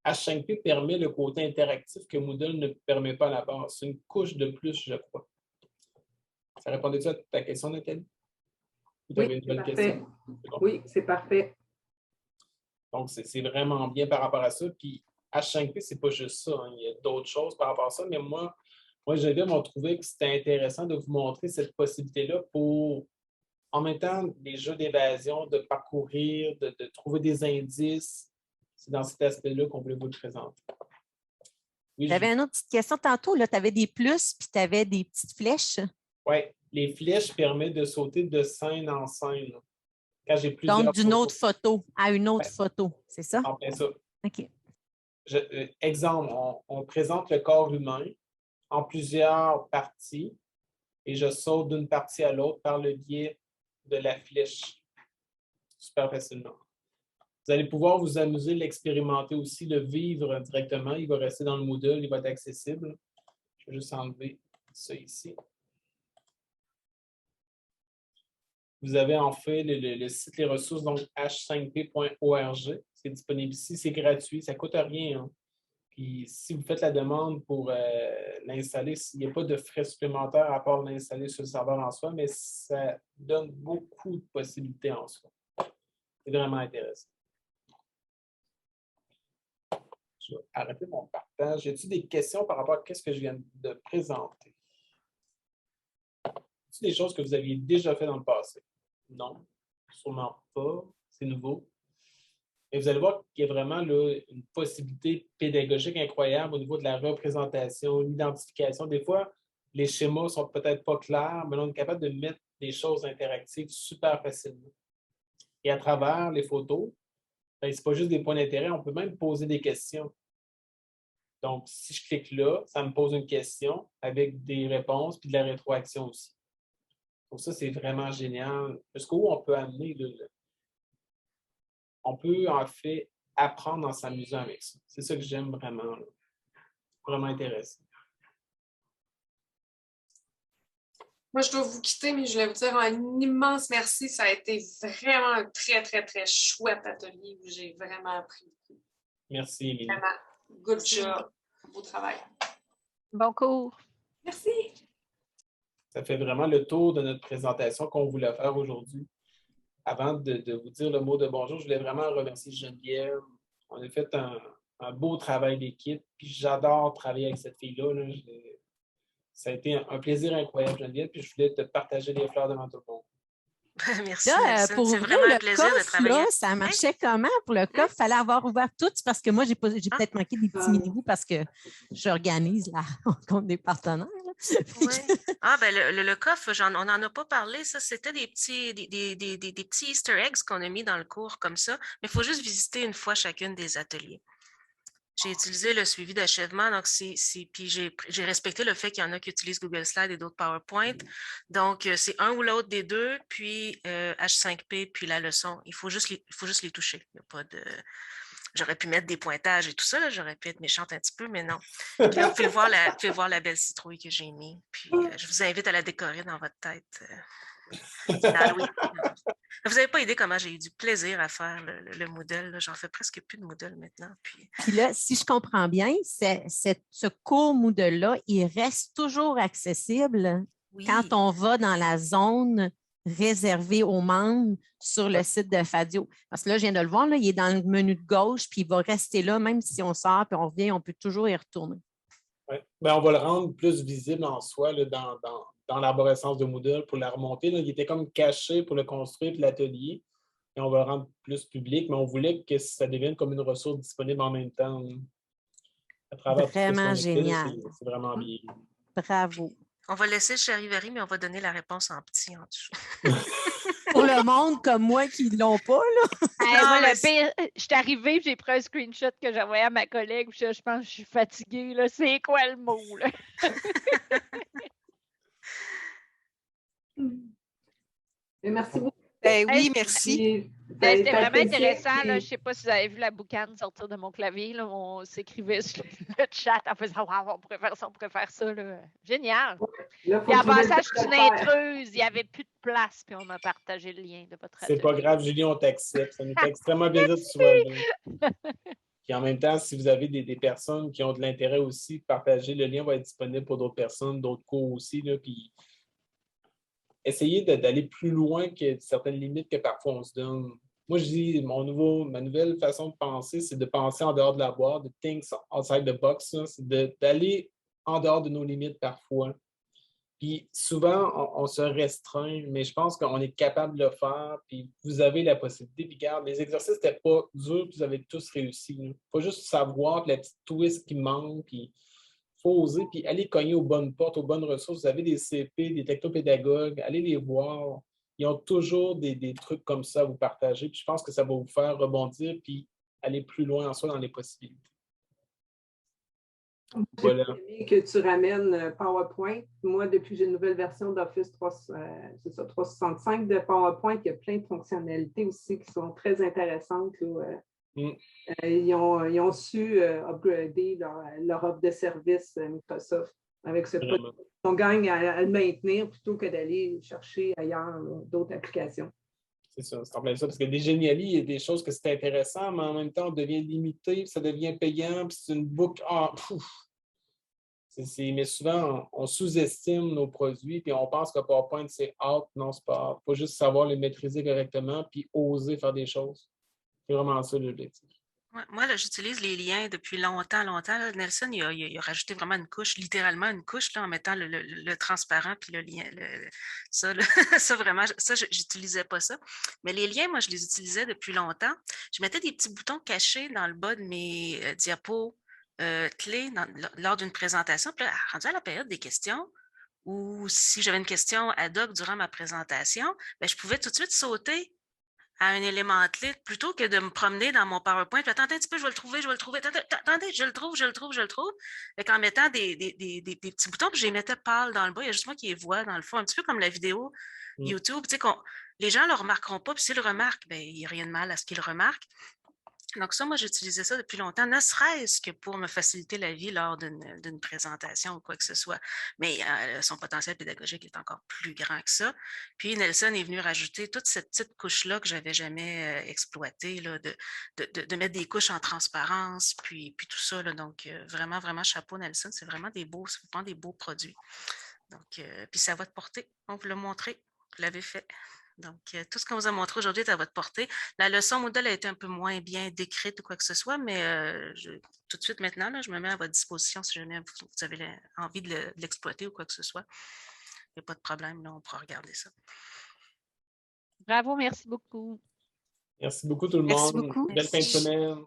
H5P permet le côté interactif que Moodle ne permet pas à la base. C'est une couche de plus, je crois. Ça répondait-tu à ta question, Nathalie? Vous avez une bonne question? Bon. Oui, c'est parfait. Donc, c'est vraiment bien par rapport à ça. Puis H5P, c'est pas juste ça. Hein. Il y a d'autres choses par rapport à ça. Mais moi j'avais trouvé que c'était intéressant de vous montrer cette possibilité-là pour, en même temps, des jeux d'évasion, de parcourir, de trouver des indices. C'est dans cet aspect-là qu'on voulait vous le présenter. Oui, j'avais une autre petite question tantôt. Tu avais des plus puis tu avais des petites flèches. Oui, les flèches permettent de sauter de scène en scène. Quand j'ai plusieurs donc, d'une autre photo à une autre photo, c'est ça? En plein ça. OK. Exemple, on présente le corps humain en plusieurs parties et je saute d'une partie à l'autre par le biais de la flèche super facilement. Vous allez pouvoir vous amuser, l'expérimenter aussi, le vivre directement. Il va rester dans le Moodle, il va être accessible. Je vais juste enlever ça ici. Vous avez en fait le site, les ressources, donc h5p.org. C'est disponible ici, c'est gratuit, ça ne coûte rien. Hein. Puis si vous faites la demande pour l'installer, il n'y a pas de frais supplémentaires à part l'installer sur le serveur en soi, mais ça donne beaucoup de possibilités en soi. C'est vraiment intéressant. Je vais arrêter mon partage. Y a-t-il des questions par rapport à ce que je viens de présenter? Y a-t-il des choses que vous aviez déjà fait dans le passé? Non, sûrement pas. C'est nouveau. Et vous allez voir qu'il y a vraiment là, une possibilité pédagogique incroyable au niveau de la représentation, l'identification. Des fois, les schémas ne sont peut-être pas clairs, mais on est capable de mettre des choses interactives super facilement. Et à travers les photos, ce n'est pas juste des points d'intérêt, on peut même poser des questions. Donc, si je clique là, ça me pose une question avec des réponses puis de la rétroaction aussi. Donc, ça, c'est vraiment génial. Jusqu'où on peut amener on peut en fait apprendre en s'amusant avec ça. C'est ça que j'aime vraiment. Là. Vraiment intéressant. Moi, je dois vous quitter, mais je voulais vous dire un immense merci. Ça a été vraiment un très, très, très chouette atelier où j'ai vraiment appris beaucoup. Merci, Émilie. Vraiment, good job. Beau travail. Bon cours. Merci. Ça fait vraiment le tour de notre présentation qu'on voulait faire aujourd'hui. Avant de vous dire le mot de bonjour, je voulais vraiment remercier Geneviève. On a fait un beau travail d'équipe. Puis j'adore travailler avec cette fille-là. Là. Ça a été un plaisir incroyable, Geneviève. Puis je voulais te partager les fleurs devant tout le monde. Merci. Là, pour c'est ouvrir vraiment un le plaisir de coffre, travailler. là, ça marchait comment pour le coffre? Il fallait avoir ouvert tout parce que moi, j'ai peut-être manqué des petits mini-bouts parce que j'organise la rencontre des partenaires. Oui. Ah, ben le coffre, on n'en a pas parlé. Ça, c'était des petits Easter eggs qu'on a mis dans le cours comme ça. Mais il faut juste visiter une fois chacune des ateliers. J'ai utilisé le suivi d'achèvement, donc puis j'ai respecté le fait qu'il y en a qui utilisent Google Slides et d'autres PowerPoint. Donc, c'est un ou l'autre des deux, puis H5P, puis la leçon. Il faut juste les toucher. Il y a pas de... J'aurais pu mettre des pointages et tout ça, j'aurais pu être méchante un petit peu, mais non. Puis là, vous pouvez voir la belle citrouille que j'ai mis. Puis je vous invite à la décorer dans votre tête. Vous n'avez pas idée comment j'ai eu du plaisir à faire le Moodle. J'en fais presque plus de Moodle maintenant. Puis là, si je comprends bien, ce cours Moodle-là, il reste toujours accessible quand on va dans la zone réservée aux membres sur le site de Fadio. Parce que là, je viens de le voir, là, il est dans le menu de gauche, puis il va rester là, même si on sort puis on revient, on peut toujours y retourner. Oui. On va le rendre plus visible en soi là, dans l'arborescence de Moodle pour la remonter. Là. Il était comme caché pour le construire et l'atelier. Et on va le rendre plus public, mais on voulait que ça devienne comme une ressource disponible en même temps. Là. À travers vraiment tout ce qu'on génial. fait, c'est vraiment bien. Bravo. On va laisser le charivari, mais on va donner la réponse en petit en dessous. Pour le monde comme moi qui ne l'ont pas, là. Moi, le pire, je suis arrivée, j'ai pris un screenshot que j'ai envoyé à ma collègue, puis je pense que je suis fatiguée, là. C'est quoi le mot, là? Et merci beaucoup. Oui, merci. C'était vraiment intéressant. Là. Je ne sais pas si vous avez vu la boucane sortir de mon clavier. Là. On s'écrivait sur le chat en faisant wow, on pourrait faire ça, on pourrait faire ça. Là. Génial. Puis en passant, je suis une intruse. Il n'y avait plus de place. Puis on m'a partagé le lien de votre atelier. C'est pas grave, Julie, on t'accepte. Ça nous fait extrêmement plaisir de te soigner. Puis en même temps, si vous avez des personnes qui ont de l'intérêt aussi, partagez. Le lien va être disponible pour d'autres personnes, d'autres cours aussi. Là, puis essayez d'aller plus loin que certaines limites que parfois on se donne. Moi, je dis, ma nouvelle façon de penser, c'est de penser en dehors de la boîte, de think outside the box. C'est d'aller en dehors de nos limites parfois. Puis souvent, on se restreint, mais je pense qu'on est capable de le faire, puis vous avez la possibilité. Puis regarde, les exercices n'étaient pas durs, puis vous avez tous réussi. Il faut juste savoir la petite twist qui manque, puis il faut oser, puis aller cogner aux bonnes portes, aux bonnes ressources. Vous avez des CP, des technopédagogues, allez les voir. Ils ont toujours des trucs comme ça à vous partager, puis je pense que ça va vous faire rebondir, puis aller plus loin en soi dans les possibilités. Voilà. Que tu ramènes PowerPoint. Moi, depuis que j'ai une nouvelle version d'Office 365 de PowerPoint, il y a plein de fonctionnalités aussi qui sont très intéressantes. Ils ont su upgrader leur offre de service Microsoft avec ce produit. On gagne à le maintenir plutôt que d'aller chercher ailleurs d'autres applications. C'est ça, c'est en plein ça. Parce que des génialités, il y a des choses que c'est intéressant, mais en même temps, on devient limité, puis ça devient payant, puis c'est une boucle. Mais souvent, on sous-estime nos produits, puis on pense que PowerPoint, c'est out. Non, c'est pas out. Il faut juste savoir les maîtriser correctement, puis oser faire des choses. C'est vraiment ça l'objectif. Moi, là, j'utilise les liens depuis longtemps. Là. Nelson, il a rajouté vraiment une couche, littéralement une couche, là, en mettant le transparent puis le lien. Ça, vraiment, ça, je n'utilisais pas ça. Mais les liens, moi, je les utilisais depuis longtemps. Je mettais des petits boutons cachés dans le bas de mes diapos clés lors d'une présentation. Puis là, rendu à la période des questions, ou si j'avais une question ad hoc durant ma présentation, bien, je pouvais tout de suite sauter à un élément clé plutôt que de me promener dans mon PowerPoint. Puis, attendez un petit peu, je vais le trouver. Attendez, je le trouve. Fait qu'en mettant des petits boutons, puis je les mettais pâles dans le bas. Il y a juste moi qui les vois dans le fond, un petit peu comme la vidéo YouTube. Tu sais, les gens ne le remarqueront pas, puis s'ils le remarquent, bien, il n'y a rien de mal à ce qu'ils le remarquent. Donc ça, moi, j'utilisais ça depuis longtemps, ne serait-ce que pour me faciliter la vie lors d'une présentation ou quoi que ce soit. Mais son potentiel pédagogique est encore plus grand que ça. Puis Nelson est venu rajouter toute cette petite couche-là que je n'avais jamais exploitée, là, de mettre des couches en transparence, puis tout ça. Là. Donc, vraiment, vraiment, chapeau Nelson. C'est vraiment des beaux produits. Donc, puis ça va te porter. On vous l'a montré. Vous l'avez fait. Donc, tout ce qu'on vous a montré aujourd'hui est à votre portée. La leçon Moodle a été un peu moins bien décrite ou quoi que ce soit, mais tout de suite maintenant, là, je me mets à votre disposition si jamais vous avez envie de l'exploiter ou quoi que ce soit. Il n'y a pas de problème, là, on pourra regarder ça. Bravo, merci beaucoup. Merci beaucoup tout le monde. Beaucoup. Belle fin de semaine.